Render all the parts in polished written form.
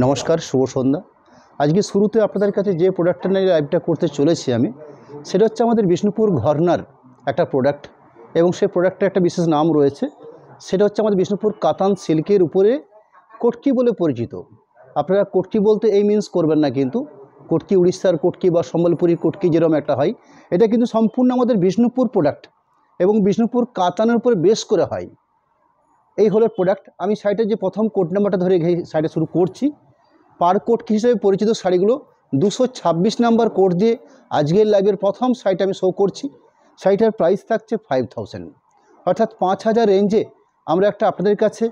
নমস্কার, শুভ সন্ধ্যা। আজকে শুরুতে আপনাদের কাছে যে প্রোডাক্টটা নিয়ে লাইভটা করতে চলেছি আমি, সেটা হচ্ছে আমাদের বিষ্ণুপুর ঘরনার একটা প্রোডাক্ট এবং সেই প্রোডাক্টের একটা বিশেষ নাম রয়েছে। সেটা হচ্ছে আমাদের বিষ্ণুপুর কাতান সিল্কের উপরে কটকি বলে পরিচিত। আপনারা কটকি বলতে এই মিন্স করবেন না, কিন্তু কটকি উড়িষ্যার কটকি বা সম্বলপুরী কটকি যেরকম একটা হয়, এটা কিন্তু সম্পূর্ণ আমাদের বিষ্ণুপুর প্রোডাক্ট এবং বিষ্ণুপুর কাতানের উপরে বেস করে হয়। এই হলো প্রোডাক্ট। আমি সাইটের যে প্রথম কোড নাম্বারটা ধরে সাইটে শুরু করছি। পার কোড হিসেবে পরিচিত শাড়িগুলো 226 নাম্বার কোড দিয়ে আজকের লাইভের প্রথম সাইট আমি শো করছি। শাড়িটার প্রাইস থাকছে 5000, অর্থাৎ 5000 রেঞ্জে আমরা একটা আপনাদের কাছে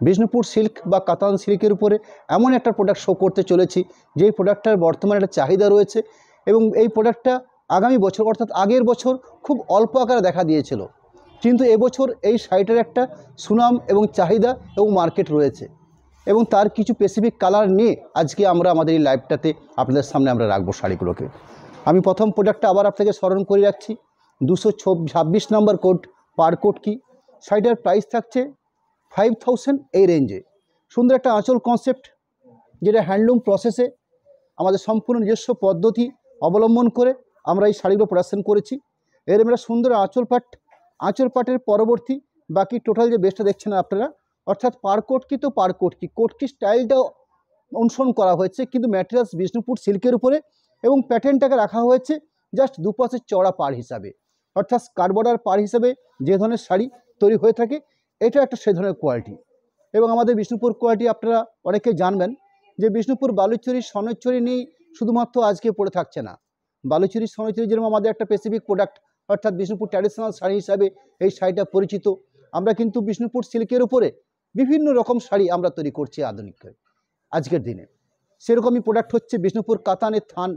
বিষ্ণুপুর সিল্ক বা কাতান সিল্কের উপরে এমন একটা প্রোডাক্ট শো করতে চলেছি, যেই প্রোডাক্টটার বর্তমানে একটা চাহিদা রয়েছে এবং এই প্রোডাক্টটা আগামী বছর অর্থাৎ আগের বছর খুব অল্প আকারে দেখা দিয়েছিল, কিন্তু এবছর এই শাড়িটার একটা সুনাম এবং চাহিদা এবং মার্কেট রয়েছে এবং তার কিছু স্পেসিফিক কালার নিয়ে আজকে আমরা আমাদের এই লাইভটাতে আপনাদের সামনে আমরা রাখবো শাড়িগুলোকে। আমি প্রথম প্রোডাক্টটা আবার আপনাকে স্মরণ করে রাখছি, 226 নাম্বার কোড পার কোড কি। শাড়িটার প্রাইস থাকছে 5000 এই রেঞ্জে। সুন্দর একটা আঁচল কনসেপ্ট, যেটা হ্যান্ডলুম প্রসেসে আমাদের সম্পূর্ণ নিজস্ব পদ্ধতি অবলম্বন করে আমরা এই শাড়িগুলো প্রোডাকশন করেছি। এরকম একটা সুন্দর আঁচল পাটের পরবর্তী বাকি টোটাল যে বেসটা দেখছেন আপনারা, অর্থাৎ পার কোটকি তো পার কোটকি স্টাইলটাও অনুসরণ করা হয়েছে, কিন্তু ম্যাটেরিয়ালস বিষ্ণুপুর সিল্কের উপরে এবং প্যাটার্নটাকে রাখা হয়েছে জাস্ট দুপাশে চড়া পাড় হিসাবে, অর্থাৎ স্কার্ট বর্ডার পাড় হিসাবে যে ধরনের শাড়ি তৈরি হয়ে থাকে, এটা একটা সে ধরনের কোয়ালিটি। এবং আমাদের বিষ্ণুপুর কোয়ালিটি আপনারা অনেকে জানবেন যে বিষ্ণুপুর বালুচুরি সনচুরি নিয়েই শুধুমাত্র আজকে পড়ে থাকছে না। বালুচুরি সনচুরি যেরকম আমাদের একটা স্পেসিফিক প্রোডাক্ট, অর্থাৎ বিষ্ণুপুর ট্র্যাডিশনাল শাড়ি হিসাবে এই শাড়িটা পরিচিত। আমরা কিন্তু বিষ্ণুপুর সিল্কের উপরে বিভিন্ন রকম শাড়ি আমরা তৈরি করছি আধুনিক আজকের দিনে। সেরকমই প্রোডাক্ট হচ্ছে বিষ্ণুপুর কাতানের থান,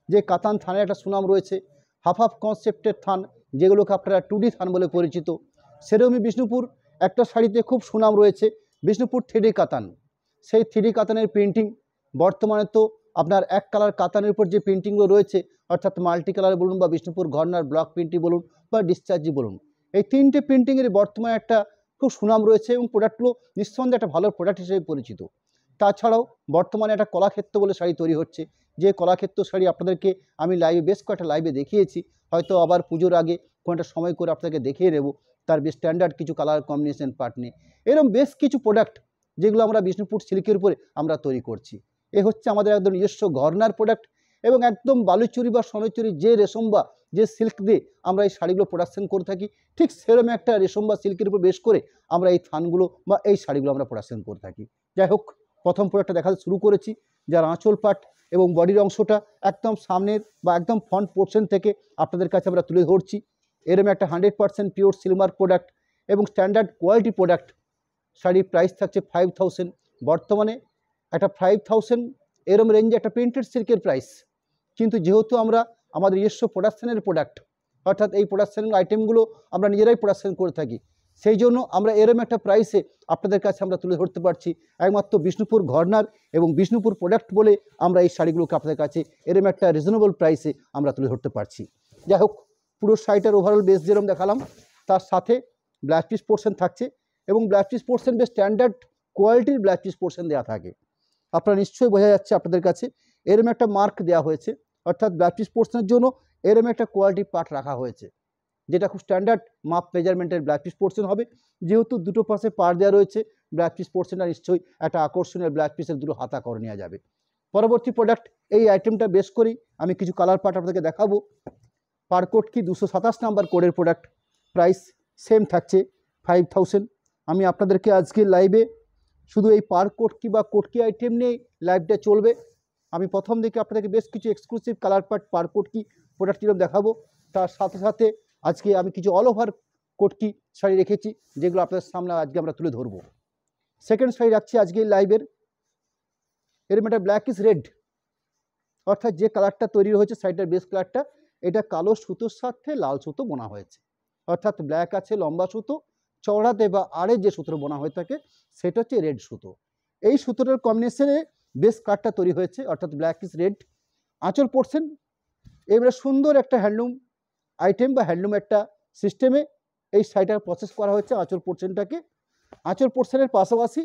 যে কাতান থানের একটা সুনাম রয়েছে, হাফ কনসেপ্টের থান, যেগুলোকে আপনারা 2D থান বলে পরিচিত। সেরকমই বিষ্ণুপুর একটা শাড়িতে খুব সুনাম রয়েছে, বিষ্ণুপুর 3D কাতান। সেই 3D কাতানের প্রিন্টিং বর্তমানে তো আপনার এক কালার কাতানের উপর যে প্রিন্টিংগুলো রয়েছে, অর্থাৎ মাল্টি কালার বলুন বা বিষ্ণুপুর ঘরনার ব্লক প্রিন্টিং বলুন বা ডিসচার্জি বলুন, এই তিনটে প্রিন্টিংয়ের বর্তমানে একটা খুব সুনাম রয়েছে এবং প্রোডাক্টগুলো নিঃসন্দেহে একটা ভালো প্রোডাক্ট হিসেবে পরিচিত। তাছাড়াও বর্তমানে একটা কলাক্ষেত্র বলে শাড়ি তৈরি হচ্ছে, যে কলাক্ষেত্র শাড়ি আপনাদেরকে আমি লাইভে বেশ কয়েকটা লাইভে দেখিয়েছি, হয়তো আবার পুজোর আগে কোনো একটা সময় করে আপনাকে দেখিয়ে দেবো তার বেশ স্ট্যান্ডার্ড কিছু কালার কম্বিনেশন পার্ট নিয়ে। এরকম বেশ কিছু প্রোডাক্ট যেগুলো আমরা বিষ্ণুপুর সিল্কের উপরে আমরা তৈরি করছি। এ হচ্ছে আমাদের একদম নিজস্ব ঘরনার প্রোডাক্ট এবং একদম বালুচুরি বা সনচুরি যে রেশম বা যে সিল্ক দিয়ে আমরা এই শাড়িগুলো প্রোডাকশন করে থাকি, ঠিক সেরকম একটা রেশম বা সিল্কের উপর বেশ করে আমরা এই থানগুলো বা এই শাড়িগুলো আমরা প্রোডাকশন করে থাকি। যাই হোক, প্রথম প্রোডাক্টটা দেখাতে শুরু করেছি, যার আঁচল পাট এবং বডির অংশটা একদম সামনের বা একদম ফ্রন্ট পোর্শন থেকে আপনাদের কাছে আমরা তুলে ধরছি। এরকম একটা 100% পিওর সিলভার প্রোডাক্ট এবং স্ট্যান্ডার্ড কোয়ালিটি প্রোডাক্ট। শাড়ির প্রাইস থাকছে 5000। বর্তমানে একটা 5000 এরম রেঞ্জে একটা প্রিন্টেড সিল্কের প্রাইস, কিন্তু যেহেতু আমরা আমাদের নিজস্ব প্রোডাকশানের প্রোডাক্ট, অর্থাৎ এই প্রোডাকশানের আইটেমগুলো আমরা নিজেরাই প্রোডাকশান করে থাকি, সেই জন্য আমরা এরম একটা প্রাইসে আপনাদের কাছে আমরা তুলে ধরতে পারছি। একমাত্র বিষ্ণুপুর ঘরনার এবং বিষ্ণুপুর প্রোডাক্ট বলে আমরা এই শাড়িগুলোকে আপনাদের কাছে এরম একটা রিজনেবল প্রাইসে আমরা তুলে ধরতে পারছি। যাই হোক, পুরো শাড়িটার ওভারঅল বেস যেরকম দেখালাম, তার সাথে ব্লাউজ পিস পোর্শন থাকছে এবং ব্লাউজ পিস পোর্শন বেশ স্ট্যান্ডার্ড কোয়ালিটির ব্লাউজ পিস পোর্শন দেওয়া থাকে। আপনারা নিশ্চয়ই বোঝা যাচ্ছে আপনাদের কাছে এরম একটা মার্ক দেওয়া হয়েছে, অর্থাৎ ব্লাউজ পিস পোর্শনের জন্য এরম একটা কোয়ালিটি পার্ট রাখা হয়েছে, যেটা খুব স্ট্যান্ডার্ড মাপ মেজারমেন্টের ব্লাউজ পিস পোর্শন হবে। যেহেতু দুটো পাশে পার দেওয়া রয়েছে, ব্লাউজ পিস পোর্শনটা নিশ্চয়ই একটা আকর্ষণীয় ব্লাউজ পিসের দুটো হাতা করে নেওয়া যাবে। পরবর্তী প্রোডাক্ট, এই আইটেমটা বেশ করেই আমি কিছু কালার পার্ট আপনাদেরকে দেখাবো। পার কোড কি 227 নাম্বার কোডের প্রোডাক্ট, প্রাইস সেম থাকছে 5000। আমি আপনাদেরকে আজকে লাইভে শুধু এই পার কোটকি বা কোটকি আইটেম নিয়েই লাইভটা চলবে। আমি প্রথম দিকে আপনাদেরকে বেশ কিছু এক্সক্লুসিভ কালার পার্ট পার কোটকি প্রোডাক্ট কিরকম দেখাবো, তার সাথে সাথে আজকে আমি কিছু অল ওভার কোটকি শাড়ি রেখেছি, যেগুলো আপনাদের সামনে আজকে আমরা তুলে ধরবো। সেকেন্ড শাড়ি রাখছি আজকে লাইভের, এরকম একটা ব্ল্যাক ইজ রেড, অর্থাৎ যে কালারটা তৈরি হয়েছে শাড়িটার বেস কালারটা, এটা কালো সুতোর সাথে লাল সুতো বোনা হয়েছে, অর্থাৎ ব্ল্যাক আছে লম্বা সুতো, চওড়াতে বা আড়ে যে সুতো বোনা হয়ে থাকে সেটা হচ্ছে রেড সুতো। এই সুতোটার কম্বিনেশনে বেস কালারটা তৈরি হয়েছে, অর্থাৎ ব্ল্যাক ইজ রেড। আঁচল পোর্শন এবারে সুন্দর একটা হ্যান্ডলুম আইটেম বা হ্যান্ডলুম একটা সিস্টেমে এই শাড়িটার প্রসেস করা হয়েছে আঁচল পোর্শনটাকে। আঁচল পোর্শনের পাশাপাশি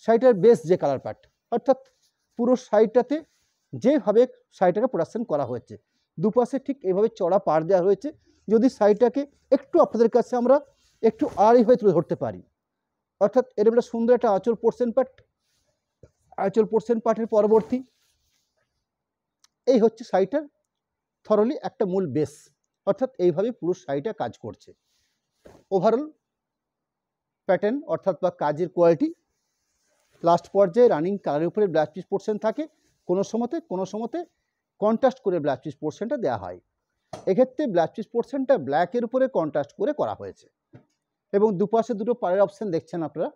শাড়িটার বেস যে কালার পার্ট, অর্থাৎ পুরো শাড়িটাতে যেভাবে শাড়িটাকে প্রোডাকশন করা হয়েছে, দুপাশে ঠিক এইভাবে চড়া পাড় দেওয়া হয়েছে। যদি শাড়িটাকে একটু আপনাদের কাছে আমরা একটু আড়াইভাবে তুলে ধরতে পারি, অর্থাৎ এরকম একটা সুন্দর একটা আঁচল পোর্শন পার্ট, আঁচল পোর্শন পার্টের পরবর্তী এই হচ্ছে শাড়িটার থরলি একটা মূল বেস, অর্থাৎ এইভাবে পুরো শাড়িটা কাজ করছে। ওভারঅল প্যাটার্ন অর্থাৎ বা কাজের কোয়ালিটি, লাস্ট পর্যায়ে রানিং কালারের উপরে ব্লাউজ পিস পোর্শন থাকে, কোনো সময়তে কন্ট্রাস্ট করে ব্লাউজ পিস পোর্শনটা দেওয়া হয়। এক্ষেত্রে ব্লাউজ পিস পোর্শনটা ব্ল্যাকের উপরে কন্ট্রাস্ট করে করা হয়েছে এবং দুপাশে দুটো পাড়ের অপশান দেখছেন আপনারা।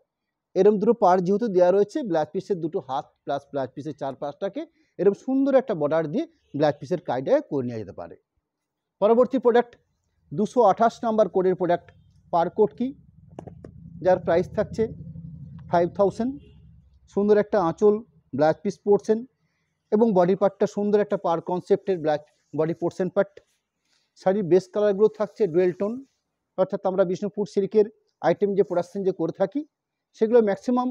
এরকম দুটো পাড় যেহেতু দেওয়া রয়েছে, ব্লাউজ পিসের দুটো হাত প্লাস ব্লাউজ পিসের চারপাশটাকে এরকম সুন্দর একটা বর্ডার দিয়ে ব্লাউজ পিসের কাজটাকে করে নেওয়া যেতে পারে। পরবর্তী প্রোডাক্ট 228 নাম্বার কোডের প্রোডাক্ট পার কোড কি, যার প্রাইস থাকছে 5000। সুন্দর একটা আঁচল ব্লাউজ পিস পোর্শন এবং বডি পার্টটা সুন্দর একটা পার কনসেপ্টের ব্লাউজ বডি পোর্শন পার্ট। শাড়ির বেস কালারগুলো থাকছে ডুয়েল টোন, অর্থাৎ আমরা বিষ্ণুপুর সিল্কের আইটেম যে প্রোডাকশন যে করে থাকি সেগুলো ম্যাক্সিমাম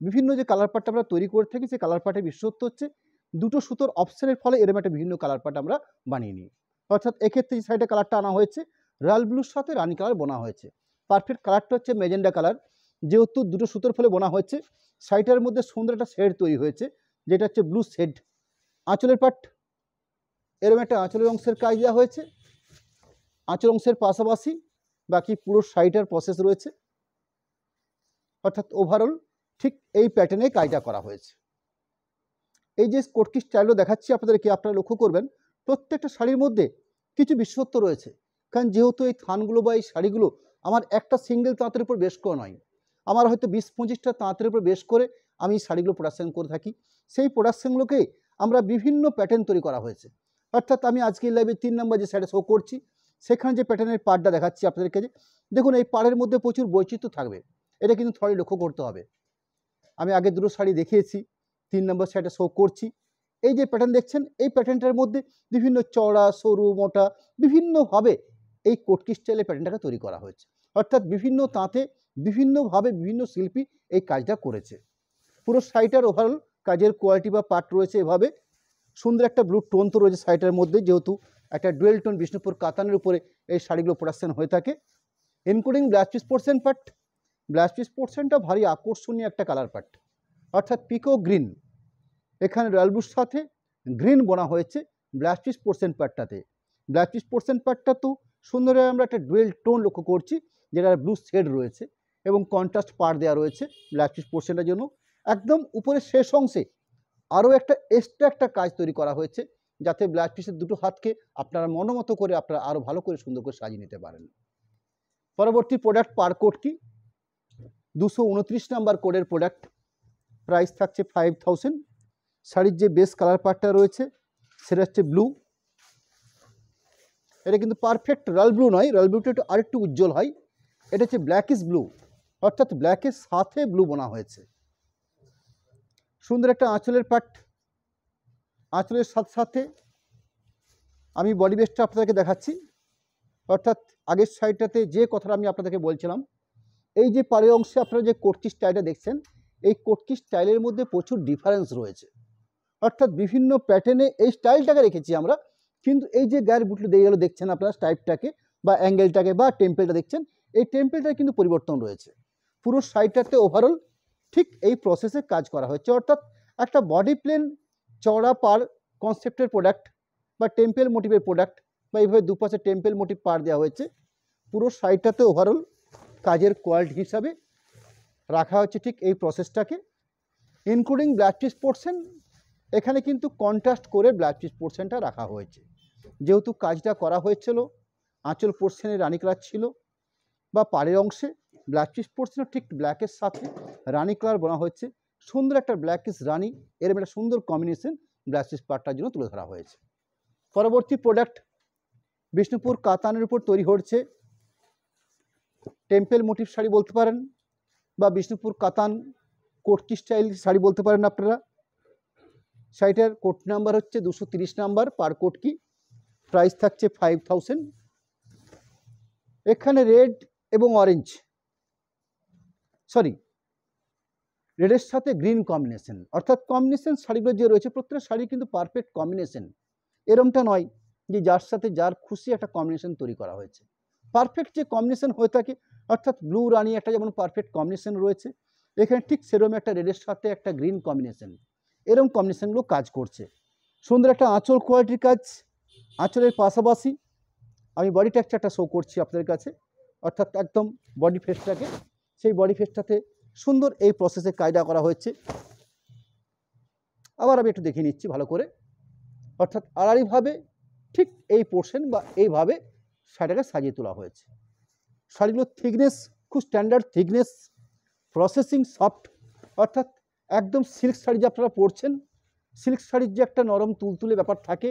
বিভিন্ন যে কালার পার্টটা আমরা তৈরি করে থাকি, সেই কালার পার্টের বিশেষত্ব হচ্ছে দুটো সুতোর অপশানের ফলে এরকম একটা বিভিন্ন কালার পার্ট আমরা বানিয়ে নিই। অর্থাৎ এক্ষেত্রে যে শাড়িটা কালারটা আনা হয়েছে রয়্যাল ব্লুর সাথে রানি কালার বোনা হয়েছে। পারফেক্ট কালারটা হচ্ছে মেজেন্ডা কালার, যেহেতু দুটো সুতোর ফলে বোনা হয়েছে শাড়িটার মধ্যে সুন্দর একটা শেড তৈরি হয়েছে, যেটা হচ্ছে ব্লু শেড। আঁচলের পার্ট এরকম একটা আঁচলের অংশের কাজ দেওয়া হয়েছে, আঁচল অংশের পাশাপাশি বাকি পুরো শাড়িটার প্রসেস রয়েছে, অর্থাৎ ওভারঅল ঠিক এই প্যাটার্নে কাজটা করা হয়েছে। এই যে কোটকি স্টাইলও দেখাচ্ছি আপনাদেরকে, আপনারা লক্ষ্য করবেন প্রত্যেকটা শাড়ির মধ্যে কিছু বিশেষত্ব রয়েছে, কারণ যেহেতু এই থানগুলো বা এই শাড়িগুলো আমার একটা সিঙ্গেল তাঁতের উপর বেশ করা নয়, আমার হয়তো 20-25টা তাঁতের উপর বেশ করে আমি শাড়িগুলো প্রোডাকশন করে থাকি। সেই প্রোডাকশনগুলোকে আমরা বিভিন্ন প্যাটার্ন তৈরি করা হয়েছে। অর্থাৎ আমি আজকে লাইভে 3 নম্বর যে শাড়ি শো করছি সেখানে যে প্যাটার্নের পাড়টা দেখাচ্ছি আপনাদেরকে, যে দেখুন এই পাড়ের মধ্যে প্রচুর বৈচিত্র্য থাকবে, এটা কিন্তু থরে লক্ষ্য করতে হবে। আমি আগে দুটো শাড়ি দেখিয়েছি, 3 নম্বর শাড়িটা শো করছি। এই যে প্যাটার্ন দেখছেন এই প্যাটার্নটার মধ্যে বিভিন্ন চড়া সরু মোটা বিভিন্নভাবে এই কোটকি স্টাইলের প্যাটার্নটাকে তৈরি করা হয়েছে, অর্থাৎ বিভিন্ন তাঁতে বিভিন্নভাবে বিভিন্ন শিল্পী এই কাজটা করেছে। পুরো শাড়িটার ওভারঅল কাজের কোয়ালিটি বা পার্ট রয়েছে এভাবে। সুন্দর একটা ব্লু টোন তো রয়েছে শাড়িটার মধ্যে, যেহেতু একটা ডুয়েল টোন বিষ্ণুপুর কাতানের উপরে এই শাড়িগুলো প্রোডাকশন হয়ে থাকে। Including blouse piece portion part, blouse piece পোর্শনটা ভারী আকর্ষণীয় একটা কালার পার্ট, অর্থাৎ পিকো গ্রিন। এখানে রয়্যাল ব্লুর সাথে গ্রিন বোনা হয়েছে ব্লাউজ পিস পোর্শন পার্টটাতে। ব্লাউজ পিস পোর্শন পার্টটা তো সুন্দরভাবে আমরা একটা ডুয়েল টোন লক্ষ্য করছি, যেটা ব্লু শেড রয়েছে এবং কন্ট্রাস্ট পাড় দেওয়া রয়েছে ব্লাউজ পিস পোর্শনটার জন্য। একদম উপরে শেষ অংশে আরও একটা এক্সট্রা একটা কাজ তৈরি করা হয়েছে, যাতে ব্লাউজ পিসের দুটো হাতকে আপনারা মনোমতো করে আপনারা আরও ভালো করে সুন্দর করে সাজিয়ে নিতে পারেন। পরবর্তী প্রোডাক্ট পার কোড কি, 229 নাম্বার কোডের প্রোডাক্ট, প্রাইস থাকছে 5000। শাড়ির যে বেস কালার পার্টটা রয়েছে সেটা হচ্ছে ব্লু, এটা কিন্তু পারফেক্ট রয়্যাল ব্লু নয়, রয়্যাল ব্লুটা একটু আরেকটু উজ্জ্বল হয়, এটা হচ্ছে ব্ল্যাকিশ ব্লু, অর্থাৎ ব্ল্যাকের সাথে ব্লু বোনা হয়েছে। সুন্দর একটা আঁচলের পার্ট, আঁচলের সাথে সাথে আমি বডি বেসটা আপনাদেরকে দেখাচ্ছি, অর্থাৎ আগের সাইডটাতে যে কথাটা আমি আপনাদেরকে বলছিলাম, এই যে পাড়ের অংশে আপনারা যে কোটকি স্টাইলটা দেখছেন এই কোটকি স্টাইলের মধ্যে প্রচুর ডিফারেন্স রয়েছে, অর্থাৎ বিভিন্ন প্যাটার্নে এই স্টাইলটাকে রেখেছি আমরা, কিন্তু এই যে গায়ের বুটলো দিয়ে গেলো দেখছেন আপনারা স্টাইপটাকে বা অ্যাঙ্গেলটাকে বা টেম্পেলটা দেখছেন, এই টেম্পেলটার কিন্তু পরিবর্তন রয়েছে। পুরো সাইডটাতে ওভারঅল ঠিক এই প্রসেসে কাজ করা হচ্ছে, অর্থাৎ একটা বডি প্লেন চওড়া পার কনসেপ্টের প্রোডাক্ট বা টেম্পেল মোটিভের প্রোডাক্ট বা এইভাবে দুপাশে টেম্পেল মোটিভ পার দেওয়া হয়েছে। পুরো সাইডটাতে ওভারঅল কাজের কোয়ালিটি হিসাবে রাখা হচ্ছে ঠিক এই প্রসেসটাকে, ইনক্লুডিং ব্লাউজ পিস পোর্শন। এখানে কিন্তু কন্ট্রাস্ট করে ব্লাউজ পিস পোর্শনটা রাখা হয়েছে, যেহেতু কাজটা করা হয়েছিল আঁচল পোর্শনে রানি কালার ছিল বা পাড়ের অংশে, ব্লাউজ পিস পোর্শনে ঠিক ব্ল্যাকের সাথে রানি কালার বোনা হয়েছে। সুন্দর একটা ব্ল্যাকিশ রানি, এরকম একটা সুন্দর কম্বিনেশন ব্লাউজ পিস পার্টটার জন্য তুলে ধরা হয়েছে। পরবর্তী প্রোডাক্ট বিষ্ণুপুর কাতানের উপর তৈরি হচ্ছে টেম্পেল মোটিভ শাড়ি বলতে পারেন বা বিষ্ণুপুর কাতান কোটকি স্টাইল শাড়ি বলতে পারেন আপনারা। শাড়িটার কোট নাম্বার হচ্ছে 230 নাম্বার পার কোটকি, প্রাইস থাকছে 5000। এখানে রেড এবং অরেঞ্জ রেডের সাথে গ্রিন কম্বিনেশন, অর্থাৎ কম্বিনেশন শাড়িগুলো যে রয়েছে প্রত্যেকটা শাড়ি কিন্তু পারফেক্ট কম্বিনেশন, এরমটা নয় যে যার সাথে যার খুশি একটা কম্বিনেশন তৈরি করা হয়েছে। পারফেক্ট যে কম্বিনেশন হয়ে থাকে, অর্থাৎ ব্লু রানি একটা যেমন পারফেক্ট কম্বিনেশন রয়েছে, এখানে ঠিক সেরকম একটা রেডের সাথে একটা গ্রিন কম্বিনেশন, এরকম কম্বিনেশনগুলো কাজ করছে। সুন্দর একটা আঁচল কোয়ালিটির কাজ। আঁচলের পাশাপাশি আমি বডি টেক্সচারটা শো করছি আপনাদের কাছে, অর্থাৎ একদম বডি ফেসটাকে, সেই বডি ফেসটাতে সুন্দর এই প্রসেসে কায়দা করা হয়েছে। আবার আমি একটু দেখে নিচ্ছি ভালো করে, অর্থাৎ আড়াআড়িভাবে ঠিক এই পোর্শন বা এইভাবে শাড়িটাকে সাজিয়ে তোলা হয়েছে। শাড়িগুলোর থিকনেস খুব স্ট্যান্ডার্ড থিকনেস, প্রসেসিং সফট, অর্থাৎ একদম সিল্ক শাড়ি যে আপনারা পরছেন, সিল্ক শাড়ির যে একটা নরম তুলতুলে ব্যাপার থাকে,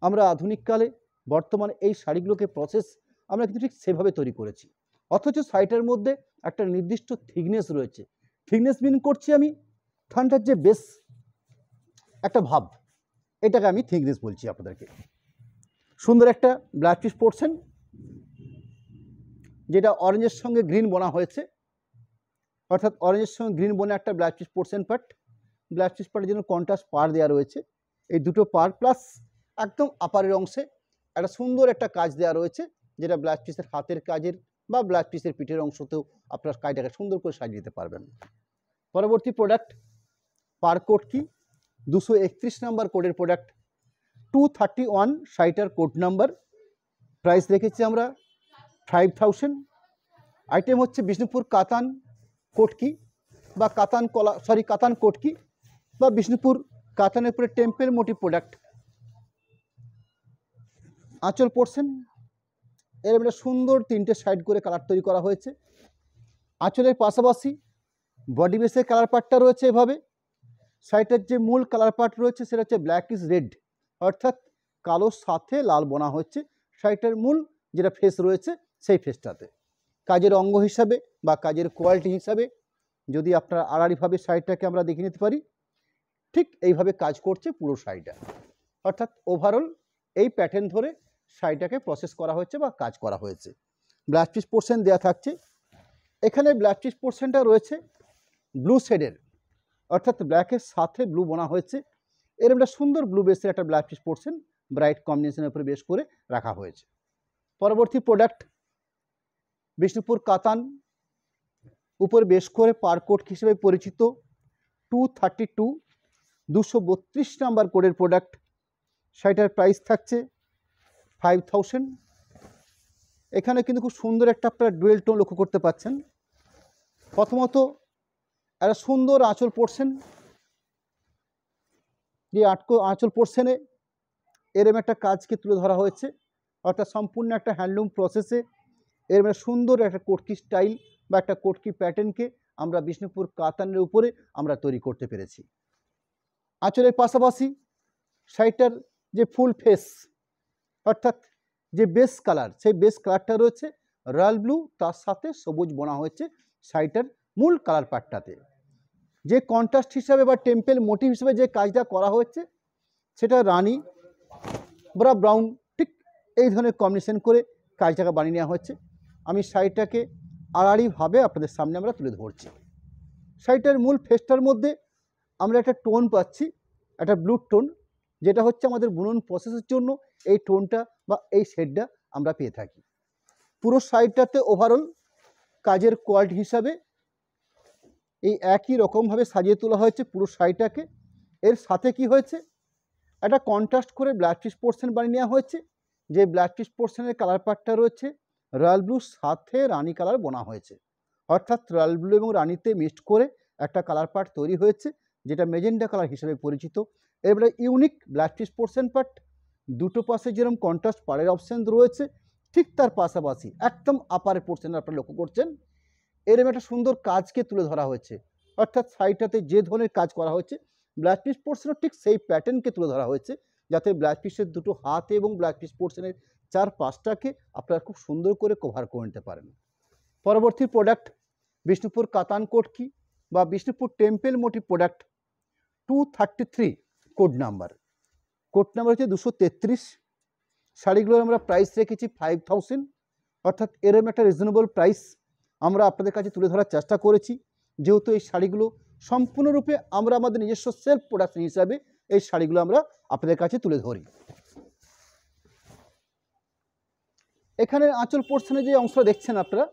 আমরা আধুনিককালে বর্তমানে এই শাড়িগুলোকে প্রসেস আমরা কিন্তু ঠিক সেভাবে তৈরি করেছি, অথচ শাড়িটার মধ্যে একটা নির্দিষ্ট থিকনেস রয়েছে। থিকনেস মিন করছি আমি ঠান্ডার যে বেশ একটা ভাব, এটাকে আমি থিকনেস বলছি আপনাদেরকে। সুন্দর একটা ব্লাউজ পিস পরছেন, যেটা অরেঞ্জের সঙ্গে গ্রিন বোনা হয়েছে, অর্থাৎ অরেঞ্জের সঙ্গে গ্রিন বোনা একটা ব্লাউজ পিস পরছেন পার্ট। ব্লাউজ পিস পার্টের জন্য কন্ট্রাস্ট পার দেওয়া রয়েছে, এই দুটো পার প্লাস একদম আপারের অংশে একটা সুন্দর একটা কাজ দেওয়া রয়েছে, যেটা ব্লাউজ পিসের হাতের কাজের বা ব্লাউজ পিসের পিঠের অংশতেও আপনার কাজটাকে সুন্দর করে সাজিয়ে দিতে পারবেন। পরবর্তী প্রোডাক্ট পার কোড কি 231 নাম্বার কোডের প্রোডাক্ট, 231 শাড়িটার কোড নাম্বার, প্রাইস রেখেছি আমরা 5000। আইটেম হচ্ছে বিষ্ণুপুর কাতান কোটকি বা কাতান কলা কাতান কোটকি বা বিষ্ণুপুর কাতানের উপরে টেম্পেল মোটিভ প্রোডাক্ট। আঁচল পোর্শন এর একটা সুন্দর 3টে সাইড করে কালার তৈরি করা হয়েছে। আঁচলের পাশাপাশি বডি বেসের কালার পার্টটা রয়েছে এভাবে। শাড়িটার যে মূল কালার পার্ট রয়েছে সেটা হচ্ছে ব্ল্যাক ইজ রেড, অর্থাৎ কালোর সাথে লাল বোনা হচ্ছে শাড়িটার মূল যেটা ফেস রয়েছে সেই ফেসটাতে। কাজের অঙ্গ হিসাবে বা কাজের কোয়ালিটি হিসাবে যদি আপনারা আড়াআড়িভাবে শাড়িটাকে আমরা দেখে নিতে পারি, ঠিক এইভাবে কাজ করছে পুরো শাড়িটা, অর্থাৎ ওভারঅল এই প্যাটার্ন ধরে শাড়িটাকে প্রসেস করা হয়েছে বা কাজ করা হয়েছে। ব্লাউজ পিস পোর্শন দেওয়া থাকছে, এখানে ব্লাউজ পিস পোর্শনটা রয়েছে ব্লু শেডের, অর্থাৎ ব্ল্যাকের সাথে ব্লু বোনা হয়েছে। এর একটা সুন্দর ব্লু বেসের একটা ব্লাউজ পিস পোর্শন ব্রাইট কম্বিনেশনের উপরে বেশ করে রাখা হয়েছে। পরবর্তী প্রোডাক্ট বিষ্ণুপুর কাতান উপর বেশ করে পার কোড হিসেবে পরিচিত 232 নাম্বার কোডের প্রোডাক্ট। শাড়িটার প্রাইস থাকছে 5000। এখানে কিন্তু খুব সুন্দর একটা আপনারা ডুয়েল টোন লক্ষ্য করতে পাচ্ছেন। প্রথমত একটা সুন্দর আঁচল পোর্শন, যে আঁচল পোর্শনে এরম একটা কাজকে তুলে ধরা হয়েছে, অর্থাৎ সম্পূর্ণ একটা হ্যান্ডলুম প্রসেসে এরম একটা সুন্দর একটা কোটকি স্টাইল বা একটা কোটকি প্যাটার্নকে আমরা বিষ্ণুপুর কাতানের উপরে আমরা তৈরি করতে পেরেছি। আঁচলের পাশাপাশি শাড়িটার যে ফুল ফেস, অর্থাৎ যে বেস কালার, সেই বেস কালারটা রয়েছে রয়্যাল ব্লু, তার সাথে সবুজ বোনা হয়েছে শাড়িটার মূল কালার পার্টটাতে। যে কন্ট্রাস্ট হিসাবে বা টেম্পেল মোটিভ হিসেবে যে কাজটা করা হয়েছে সেটা রানি বা ব্রাউন, ঠিক এই ধরনের কম্বিনেশন করে কাজটাকে বানিয়ে নেওয়া হয়েছে। আমি শাড়িটাকে আড়াআড়িভাবে আপনাদের সামনে আমরা তুলে ধরছি। শাড়িটার মূল ফেসটার মধ্যে আমরা একটা টোন পাচ্ছি, একটা ব্লু টোন, যেটা হচ্ছে আমাদের বুনন প্রসেসের জন্য এই টোনটা বা এই শেডটা আমরা পেয়ে থাকি। পুরো শাড়িটাতে ওভারঅল কাজের কোয়ালিটি হিসাবে এই একই রকমভাবে সাজিয়ে তোলা হয়েছে পুরো শাড়িটাকে। এর সাথে কি হয়েছে, একটা কন্ট্রাস্ট করে ব্লাউজ পিস পোর্শন বানিয়ে নেওয়া হয়েছে, যে ব্লাউজ পিস পোর্শনের কালার পার্টটা রয়েছে রয়্যাল ব্লুর সাথে রানি কালার বোনা হয়েছে, অর্থাৎ রয়্যাল ব্লু এবং রানিতে মিক্সড করে একটা কালার পার্ট তৈরি হয়েছে, যেটা মেজেন্ডা কালার হিসেবে পরিচিত। এবারে unique blouse piece portion part, দুটো পাশে যেরকম কন্ট্রাস্ট পাড়ের অপশান রয়েছে, ঠিক তার পাশাপাশি একদম আপারের পোর্শন আপনারা লক্ষ্য করছেন এরকম একটা সুন্দর কাজকে তুলে ধরা হয়েছে, অর্থাৎ শাড়িটাতে যে ধরনের কাজ করা হয়েছে ব্লাউজ পিস পোর্শনও ঠিক সেই প্যাটার্নকে তুলে ধরা হয়েছে, যাতে ব্লাউজ পিসের দুটো হাত এবং ব্লাউজ পিস পোর্শনের চার পাঁচটাকে আপনারা খুব সুন্দর করে কভার করে নিতে পারেন। পরবর্তী প্রোডাক্ট বিষ্ণুপুর কাতান কোটকি বা Bishnupur temple motif product 233 code number হচ্ছে 233। শাড়িগুলোর আমরা প্রাইস রেখেছি 5000, অর্থাৎ এরম একটা রিজনেবল প্রাইস আমরা আপনাদের কাছে তুলে ধরার চেষ্টা করেছি, যেহেতু এই শাড়িগুলো সম্পূর্ণরূপে আমরা আমাদের নিজস্ব সেলফ প্রোডাকশন হিসাবে এই শাড়িগুলো আমরা আপনাদের কাছে তুলে ধরি। এখানে আঁচল পোর্শনে যে অংশ দেখছেন আপনারা,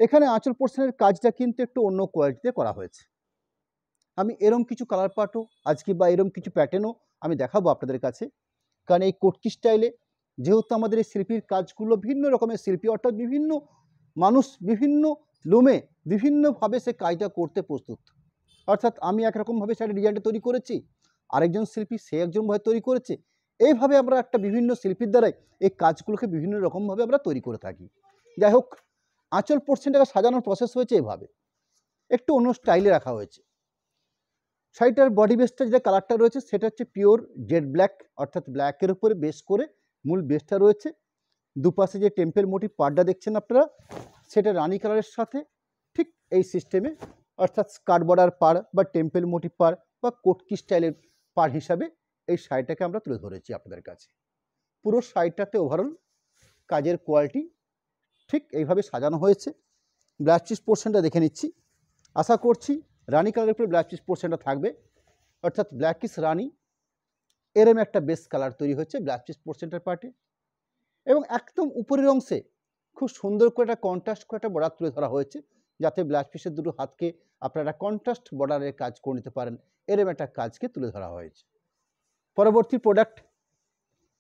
এখানে আঁচল পোর্শনের কাজটা কিন্তু একটু অন্য কোয়ালিটিতে করা হয়েছে। আমি এরম কিছু কালার পার্টও আজকে বা এরম কিছু প্যাটার্নও আমি দেখাবো আপনাদের কাছে, কারণ এই কটকি স্টাইলে যেহেতু আমাদের এই শিল্পীর কাজগুলো ভিন্ন রকমের শিল্পী, অর্থাৎ বিভিন্ন মানুষ বিভিন্ন লোমে বিভিন্নভাবে সে কাজটা করতে প্রস্তুত। অর্থাৎ আমি একরকমভাবে শাড়ির ডিজাইনটা তৈরি করেছি, আরেকজন শিল্পী সে একজনভাবে তৈরি করেছে, এইভাবে আমরা একটা বিভিন্ন শিল্পীর দ্বারাই এই কাজগুলোকে বিভিন্ন রকমভাবে আমরা তৈরি করে থাকি। যাই হোক, আঁচল পোর্শনটাকে সাজানোর প্রসেস হয়েছে এভাবে, একটু অন্য স্টাইলে রাখা হয়েছে। শাড়িটার বডি বেসটা যেটা কালারটা রয়েছে সেটা হচ্ছে পিওর জেড ব্ল্যাক, অর্থাৎ ব্ল্যাকের উপরে বেস করে মূল বেসটা রয়েছে। দুপাশে যে টেম্পেল মোটিভ পাড়টা দেখছেন আপনারা, সেটা রানী কালারের সাথে ঠিক এই সিস্টেমে, অর্থাৎ স্কার্ট বর্ডার পাড় বা টেম্পেল মোটিভ পাড় বা কোটকি স্টাইলের পাড় হিসাবে এই শাড়িটাকে আমরা তুলে ধরেছি আপনাদের কাছে। পুরো শাড়িটাতে ওভারঅল কাজের কোয়ালিটি ঠিক এইভাবে সাজানো হয়েছে। ব্লাউজ পিস পোর্শনটা দেখে নিচ্ছি। আশা করছি রানী কালারের উপরে ব্লাউজ পিস পোর্শনটা থাকবে, অর্থাৎ ব্ল্যাকিস রানী এরম একটা বেস কালার তৈরি হচ্ছে ব্লাউজ পিস পোর্শনটার পার্টে, এবং একদম উপরের অংশে খুব সুন্দর করে একটা কন্ট্রাস্ট করে একটা বর্ডার তুলে ধরা হয়েছে, যাতে ব্লাউজ পিসের দুটো হাতকে আপনারা কন্ট্রাস্ট বর্ডারের কাজ করে নিতে পারেন, এরম একটা কাজকে তুলে ধরা হয়েছে। পরবর্তী প্রোডাক্ট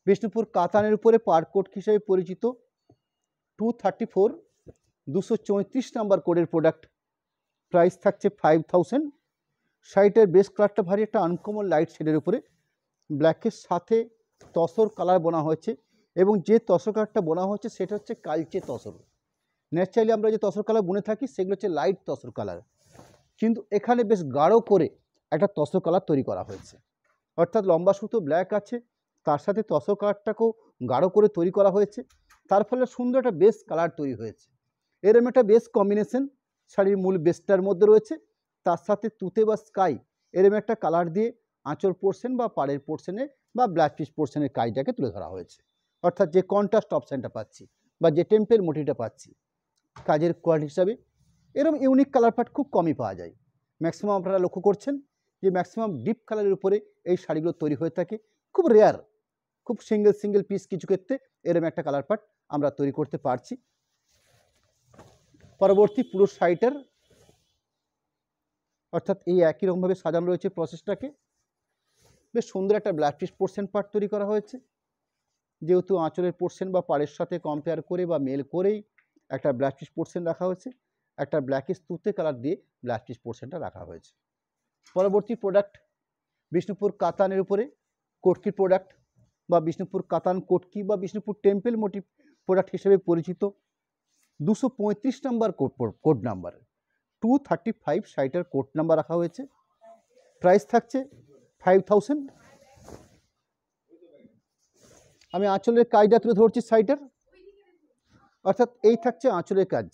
বিষ্ণুপুর কাতানের উপরে পার কোট হিসেবে পরিচিত 234 234 নাম্বার কোডের প্রোডাক্ট। প্রাইস থাকছে 5000। শাড়িটার বেস কালারটা ভারী একটা আনকমন লাইট শেডের উপরে ব্ল্যাকের সাথে তসর কালার বোনা হয়েছে, এবং যে তসর কালারটা বোনা হয়েছে সেটা হচ্ছে কালচে তসর। ন্যাচারালি আমরা যে তসর কালার বুনে থাকি সেগুলো হচ্ছে লাইট তসর কালার, কিন্তু এখানে বেশ গাঢ় করে একটা তসর কালার তৈরি করা হয়েছে, অর্থাৎ লম্বা সুতো ব্ল্যাক আছে, তার সাথে তসর কালারটাকেও গাঢ় করে তৈরি করা হয়েছে, তার ফলে সুন্দর একটা বেস কালার তৈরি হয়েছে। এরম একটা বেস কম্বিনেশন শাড়ির মূল বেসটার মধ্যে রয়েছে, তার সাথে তুতে বা স্কাই এরম একটা কালার দিয়ে আঁচল পোর্শন বা পাড়ের পোর্শনে বা ব্লাউজ পিস পোর্শনের কাজটাকে তুলে ধরা হয়েছে, অর্থাৎ যে কন্ট্রাস্ট অপশানটা পাচ্ছি বা যে টেম্পেল মোটিভটা পাচ্ছি কাজের কোয়ালিটি হিসাবে। এরম ইউনিক কালার পার্ট খুব কমই পাওয়া যায়। ম্যাক্সিমাম আপনারা লক্ষ্য করছেন যে ম্যাক্সিমাম ডিপ কালারের উপরে এই শাড়িগুলো তৈরি হয়ে থাকে, খুব রেয়ার, খুব সিঙ্গেল পিস কিছু ক্ষেত্রে এরম একটা কালার পার্ট আমরা তৈরি করতে পারছি। পরবর্তী পুরো শাড়িটার অর্থাৎ এই একই রকমভাবে সাজানো রয়েছে প্রসেসটাকে, বেশ সুন্দর একটা ব্লাউজ পিস পোর্শন পার্ট তৈরি করা হয়েছে, যেহেতু আঁচলের পোর্শন বা পাড়ের সাথে কম্পেয়ার করে বা মেল করেই একটা ব্লাউজ পিস পোর্শন রাখা হয়েছে, একটা ব্ল্যাকিশ তুতে কালার দিয়ে ব্লাউজ পিস পোর্শনটা রাখা হয়েছে। পরবর্তী প্রোডাক্ট বিষ্ণুপুর কাতানের উপরে কোটকি প্রোডাক্ট বা বিষ্ণুপুর কাতান কোটকি বা বিষ্ণুপুর টেম্পেল মোটিভ প্রোডাক্ট হিসেবে পরিচিত 235 নাম্বার কোড নাম্বার 235 শাড়িটার কোড নাম্বার রাখা হয়েছে। প্রাইস থাকছে 5000। আমি আঁচলের কাজটা তুলে ধরছি শাড়িটার, অর্থাৎ এই থাকছে আঁচলের কাজ।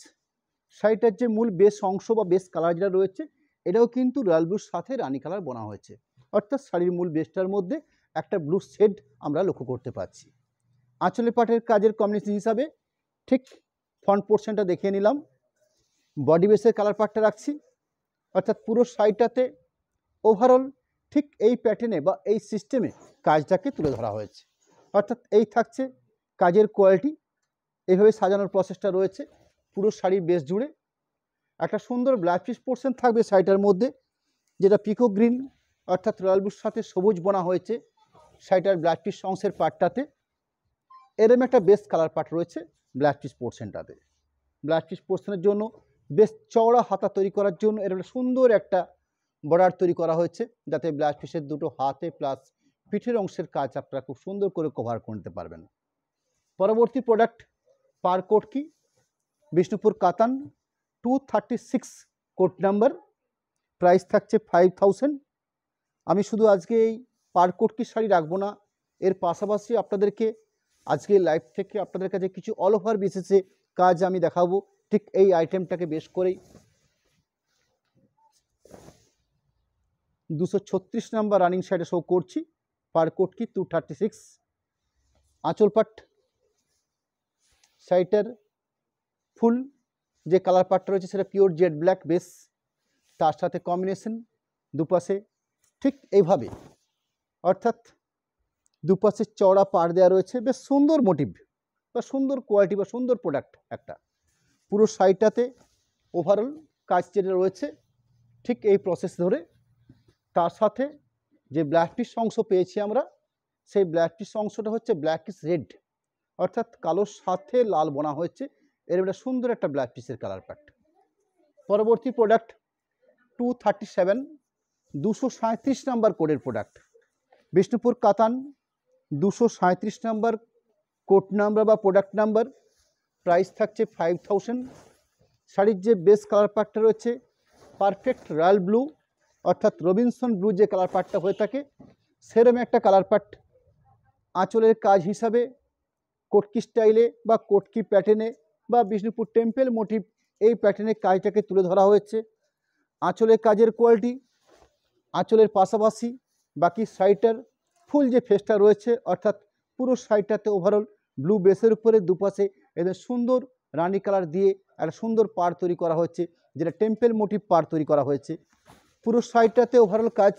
শাড়িটার যে মূল বেস অংশ বা বেস কালার যেটা রয়েছে এটাও কিন্তু রয়্যাল ব্লুর সাথে রানী কালার বোনা হয়েছে, অর্থাৎ শাড়ির মূল বেসটার মধ্যে একটা ব্লু শেড আমরা লক্ষ্য করতে পারছি। আঁচলের পাটের কাজের কম্বিনেশন হিসাবে ঠিক ফ্রন্ট পোর্শনটা দেখিয়ে নিলাম, বডি বেসের কালার পার্টটা রাখছি, অর্থাৎ পুরো শাড়িটাতে ওভারঅল ঠিক এই প্যাটার্নে বা এই সিস্টেমে কাজটাকে তুলে ধরা হয়েছে, অর্থাৎ এই থাকছে কাজের কোয়ালিটি। এইভাবে সাজানোর প্রসেসটা রয়েছে পুরো শাড়ির বেস জুড়ে। একটা সুন্দর ব্লাউজ পিস পোর্শন থাকবে শাড়িটার মধ্যে, যেটা পিকো গ্রিন অর্থাৎ রয়্যাল ব্লুর সাথে সবুজ বোনা হয়েছে শাড়িটার ব্লাউজ পিস অংশের পার্টটাতে। এরম একটা বেস কালার পার্ট রয়েছে ব্লাউজ পিস পোর্শনটাতে। ব্লাউজ পিস পোর্শনের জন্য বেশ চওড়া হাতা তৈরি করার জন্য এর সুন্দর একটা বর্ডার তৈরি করা হয়েছে, যাতে ব্লাউজ পিসের দুটো হাতে প্লাস পিঠের অংশের কাজ আপনারা খুব সুন্দর করে কভার করে নিতে পারবেন। পরবর্তী প্রোডাক্ট পার কোটকি বিষ্ণুপুর কাতান 236 কোড নাম্বার। প্রাইস থাকছে 5000। আমি শুধু আজকে এই পার কোটকি শাড়ি রাখবো না, এর পাশাপাশি আপনাদেরকে আজকে লাইভ থেকে আপনাদের কাছে কিছু অল ওভার বেসিসে কাজ আমি দেখাবো ঠিক এই আইটেমটাকে বেশ করেই। 236 নাম্বার রানিং শাড়িটা শো করছি, পার কোটকি 236। আঁচল পাট শাড়িটার ফুল যে কালার পাটটা রয়েছে সেটা পিওর জেড ব্ল্যাক বেস, তার সাথে কম্বিনেশন দুপাশে ঠিক এইভাবে, অর্থাৎ দুপাশে চওড়া পাড় দেওয়া রয়েছে, বেশ সুন্দর মোটিভ বা সুন্দর কোয়ালিটি বা সুন্দর প্রোডাক্ট একটা। পুরো সাইডটাতে ওভারঅল কাজ যেটা রয়েছে ঠিক এই প্রসেস ধরে, তার সাথে যে ব্ল্যাক পিস অংশ পেয়েছি আমরা, সেই ব্ল্যাক পিস অংশটা হচ্ছে ব্ল্যাক ইস রেড, অর্থাৎ কালোর সাথে লাল বোনা হয়েছে, এর একটা সুন্দর একটা ব্ল্যাক পিসের কালার প্যাট। পরবর্তী প্রোডাক্ট 237 237 নাম্বার কোডের প্রোডাক্ট, বিষ্ণুপুর কাতান 237 নাম্বার কোড নাম্বার বা প্রোডাক্ট নাম্বার। প্রাইস থাকছে 5000। শাড়ির যে বেস কালার প্যাটটা রয়েছে পারফেক্ট রয়্যাল ব্লু, অর্থাৎ রবিনসন ব্লু যে কালার প্যাটটা হয়ে থাকে সেরকম একটা কালার প্যাট। আঁচলের কাজ হিসাবে কোটকি স্টাইলে বা কোটকি প্যাটার্নে বা বিষ্ণুপুর টেম্পল মোটিভ এই প্যাটার্নের কাজটাকে তুলে ধরা হয়েছে। আঁচলের কাজের কোয়ালিটি, আঁচলের পাশাপাশি বাকি শাড়িটার ফুল যে ফেসটা রয়েছে, অর্থাৎ পুরো শাড়িটাতে ওভারঅল ব্লু বেসের উপরে দুপাশে এদের সুন্দর রানি কালার দিয়ে একটা সুন্দর পাড় তৈরি করা হয়েছে, যেটা টেম্পল মোটিভ পাড় তৈরি করা হয়েছে। পুরো শাড়িটাতে ওভারঅল কাজ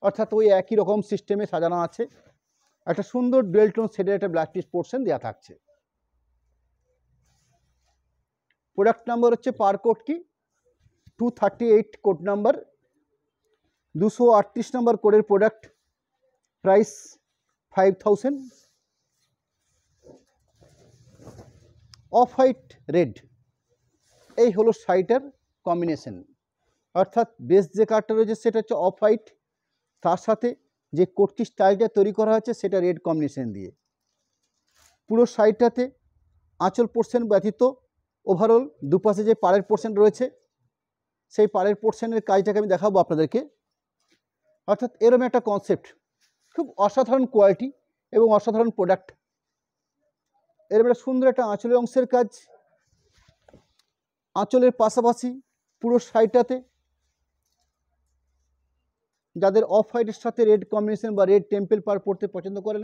অর্থাৎ ওই একই রকম সিস্টেমে সাজানো আছে। একটা সুন্দর ডুয়েল টোন শেডের একটা ব্ল্যাক পিস পোর্শন দেওয়া থাকছে। প্রোডাক্ট নাম্বার হচ্ছে পার কোড কি 238 কোড নাম্বার, 238 নাম্বার কোডের product. Price 5000। Off white red এই হলো শাড়িটার কম্বিনেশন, অর্থাৎ বেস যে কালারটা রয়েছে সেটা হচ্ছে অফ হোয়াইট, তার সাথে যে কোটকি স্টাইলটা তৈরি করা হয়েছে সেটা রেড কম্বিনেশন দিয়ে। পুরো শাড়িটাতে আঁচল পোর্শন ব্যতীত ওভারঅল দুপাশে যে পাড়ের পোর্শন রয়েছে সেই পাড়ের পোর্শনের কাজটাকে আমি দেখাবো আপনাদেরকে। অর্থাৎ এরকম একটা কনসেপ্ট, খুব অসাধারণ কোয়ালিটি এবং অসাধারণ প্রোডাক্ট। এরকম একটা সুন্দর একটা আঁচলের অংশের কাজ, আঁচলের পাশাপাশি পুরো শাড়িটাতে যাদের অফ হোয়াইটের সাথে রেড কম্বিনেশন বা রেড টেম্পল পাড় পরতে পছন্দ করেন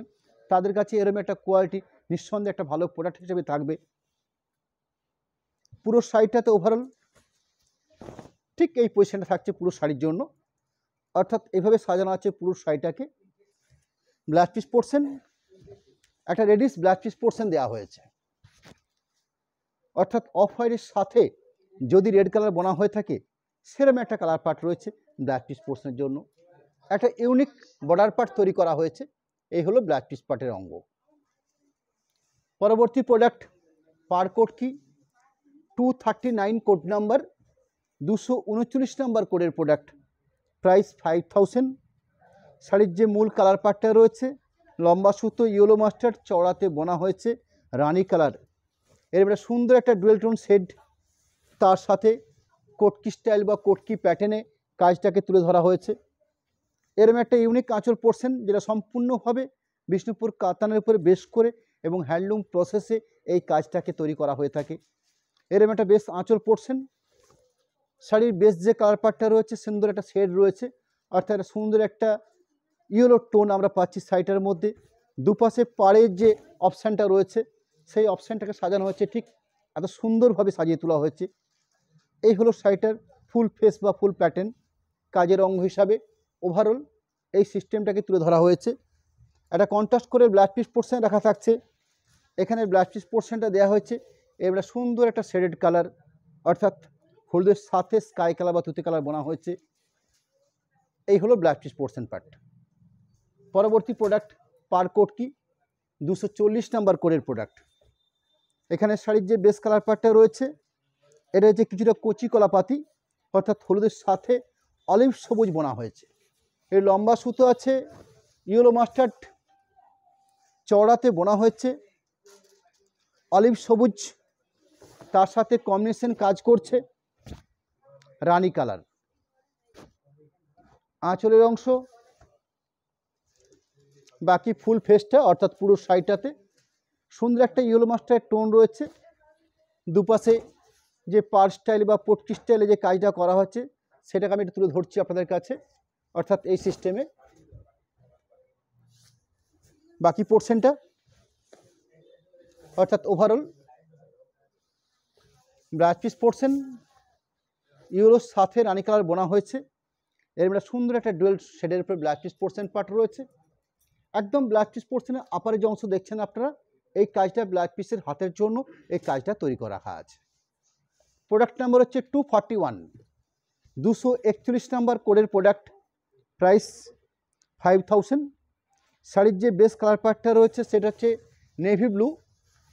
তাদের কাছে এরকম একটা কোয়ালিটি নিঃসন্দেহে একটা ভালো প্রোডাক্ট হিসেবে থাকবে। পুরো শাড়িটাতে ওভারঅল ঠিক এই পজিশনটা থাকছে পুরো শাড়ির জন্য, অর্থাৎ এভাবে সাজানো আছে পুরো শাড়িটাকে। ব্লাউজ পিস পোর্শন একটা রেডিশ ব্লাউজ পিস পোর্শন দেওয়া হয়েছে, অর্থাৎ অফ হোয়াইটের সাথে যদি রেড কালার বোনা হয়ে থাকে সেরকম একটা কালার পার্ট রয়েছে ব্লাউজ পিস পোর্শনের জন্য। একটা ইউনিক বর্ডার পার্ট তৈরি করা হয়েছে, এই হলো ব্লাউজ পিস পার্টের অঙ্গ। পরবর্তী প্রোডাক্ট পার কোড কি 239 কোড নাম্বার, 239 নাম্বার কোডের প্রোডাক্ট। প্রাইস 5000। শাড়ির যে মূল কালার পার্টটা রয়েছে লম্বা সুতো ইয়েলো মাস্টার্ড চওড়াতে বোনা হয়েছে রানি কালার, এর একটা সুন্দর একটা ডুয়েল টোন শেড, তার সাথে কোটকি স্টাইল বা কোটকি প্যাটার্নে কাজটাকে তুলে ধরা হয়েছে। এরম একটা ইউনিক আঁচল পোর্শন যেটা সম্পূর্ণভাবে বিষ্ণুপুর কাতানের উপরে বেশ করে এবং হ্যান্ডলুম প্রসেসে এই কাজটাকে তৈরি করা হয়ে থাকে। এরম একটা বেশ আঁচল পোর্শন। শাড়ির বেশ যে কালার পার্টটা রয়েছে সুন্দর একটা শেড রয়েছে, অর্থাৎ একটা সুন্দর একটা ইয়েলো টোন আমরা পাচ্ছি শাড়িটার মধ্যে। দুপাশে পাড়ের যে অপশানটা রয়েছে সেই অপশানটাকে সাজানো হয়েছে ঠিক এত সুন্দরভাবে সাজিয়ে তোলা হয়েছে। এই হলো শাড়িটার ফুল ফেস বা ফুল প্যাটার্ন। কাজের অঙ্গ হিসাবে ওভারঅল এই সিস্টেমটাকে তুলে ধরা হয়েছে। একটা কন্ট্রাস্ট করে ব্লাউজ পিস পোর্শন রাখা থাকছে, এখানে ব্লাউজ পিস পোর্শনটা দেওয়া হয়েছে এবার সুন্দর একটা শেডেড কালার, অর্থাৎ হলুদের সাথে স্কাই কালার বা তুতে কালার বোনা হয়েছে। এই হলো ব্লাউজ পিস পোর্শন পার্ট। পরবর্তী প্রোডাক্ট পার কোড কি 240 নাম্বার কোডের প্রোডাক্ট। এখানে শাড়ির যে বেস কালার পার্টটা রয়েছে এটা হচ্ছে কিছুটা কচি কলাপাতি, অর্থাৎ হলুদের সাথে অলিভ সবুজ বোনা হয়েছে। এর লম্বা সুতো আছে ইয়েলো মাস্টার্ড চওড়াতে বোনা হয়েছে অলিভ সবুজ, তার সাথে কম্বিনেশন কাজ করছে রানি কালার। আঁচলের অংশ বাকি ফুল ফেসটা অর্থাৎ পুরো শাড়িটাতে সুন্দর একটা ইয়েলো মাস্টারের টোন রয়েছে। দুপাশে যে পার স্টাইল বা পটকি স্টাইলে যে কাজটা করা হচ্ছে সেটাকে আমি একটু তুলে ধরছি আপনাদের কাছে, অর্থাৎ এই সিস্টেমে বাকি পোর্শনটা অর্থাৎ ওভারঅল ব্লাউজ পিস পোর্শন ইয়েলোর সাথে রানি কালার বোনা হয়েছে এরকম একটা সুন্দর একটা ডুয়েল শেডের উপরে ব্ল্যাক পিস পোর্শন পার্ট রয়েছে। একদম ব্ল্যাক পিস পোর্শনের আপারে যে অংশ দেখছেন আপনারা, এই কাজটা ব্ল্যাক পিসের হাতের জন্য এই কাজটা তৈরি করা আছে। প্রোডাক্ট নাম্বার হচ্ছে 241, 241 নাম্বার কোডের প্রোডাক্ট, প্রাইস 5000। শাড়ির যে বেস কালার পার্টটা রয়েছে সেটা হচ্ছে নেভি ব্লু,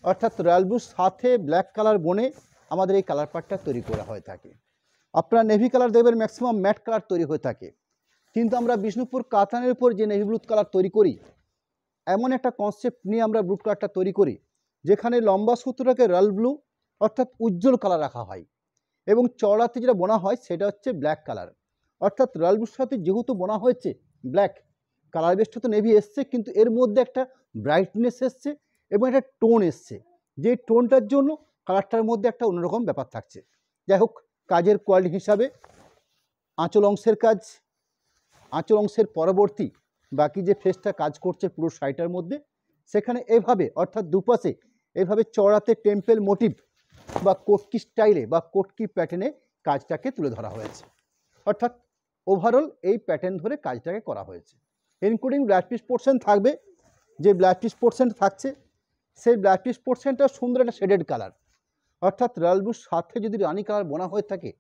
অর্থাৎ রয়্যাল ব্লুর সাথে ব্ল্যাক কালার বনে আমাদের এই কালার পার্টটা তৈরি করা হয়ে থাকে। আপনারা নেভি কালার দেখবেন ম্যাক্সিমাম ম্যাট কালার তৈরি হয়ে থাকে, কিন্তু আমরা বিষ্ণুপুর কাতানের উপর যে নেভি ব্লু কালার তৈরি করি, এমন একটা কনসেপ্ট নিয়ে আমরা ব্লু কালারটা তৈরি করি যেখানে লম্বা সূত্রটাকে রয়্যাল ব্লু অর্থাৎ উজ্জ্বল কালার রাখা হয়, এবং চওড়াতে যেটা বোনা হয় সেটা হচ্ছে ব্ল্যাক কালার। অর্থাৎ রয়্যাল ব্লুর সাথে যেহেতু বোনা হয়েছে ব্ল্যাক কালার, বেসটা তো নেভি এসছে, কিন্তু এর মধ্যে একটা ব্রাইটনেস এসছে এবং একটা টোন এসছে, যে টোনটার জন্য কালারটার মধ্যে একটা অন্যরকম ব্যাপার থাকছে। যাই হোক, কাজের কোয়ালিটি হিসাবে আঁচল অংশের কাজ, আঁচল অংশের পরবর্তী বাকি যে ফেসটা কাজ করছে পুরো শাড়িটার মধ্যে, সেখানে এভাবে অর্থাৎ দুপাশে এভাবে চওড়াতে টেম্পেল মোটিভ বা কোটকি স্টাইলে বা কোটকি প্যাটার্নে কাজটাকে তুলে ধরা হয়েছে। অর্থাৎ ওভারঅল এই প্যাটার্ন ধরে কাজটাকে করা হয়েছে। ইনক্লুডিং ব্ল্যাক পিস পোর্শন থাকবে, যে ব্ল্যাক পিস পোর্শন থাকছে সেই ব্ল্যাক পিস পোর্শনটা সুন্দর একটা শেডেড কালার, অর্থাৎ রয়্যাল ব্লুর সাথে যদি রানি কালার বোনা হয়ে থাকে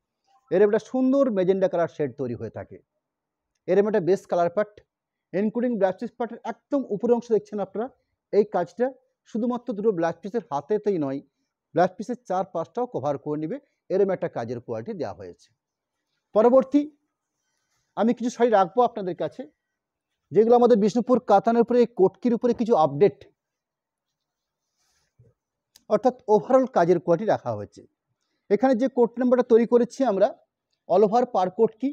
এর একটা সুন্দর মেজেন্ডা কালার শেড তৈরি হয়ে থাকে। এরকম একটা base colour part including black piece পার্টের একদম উপরের অংশ দেখছেন আপনারা। এই কাজটা শুধুমাত্র দুটো ব্ল্যাক পিসের হাতেতেই নয়, ব্ল্যাক পিসের 4-5টাও কভার করে নেবে, এরকম একটা কাজের কোয়ালিটি দেওয়া হয়েছে। পরবর্তী আমি কিছু শাড়ি রাখবো আপনাদের কাছে, যেগুলো আমাদের বিষ্ণুপুর কাতানের উপরে কোটকির উপরে কিছু আপডেট, অর্থাৎ ওভারঅল কাজের কোয়ালিটি রাখা হয়েছে। এখানে যে কোট নাম্বারটা তৈরি করেছি আমরা, অল ওভার পার কোটকি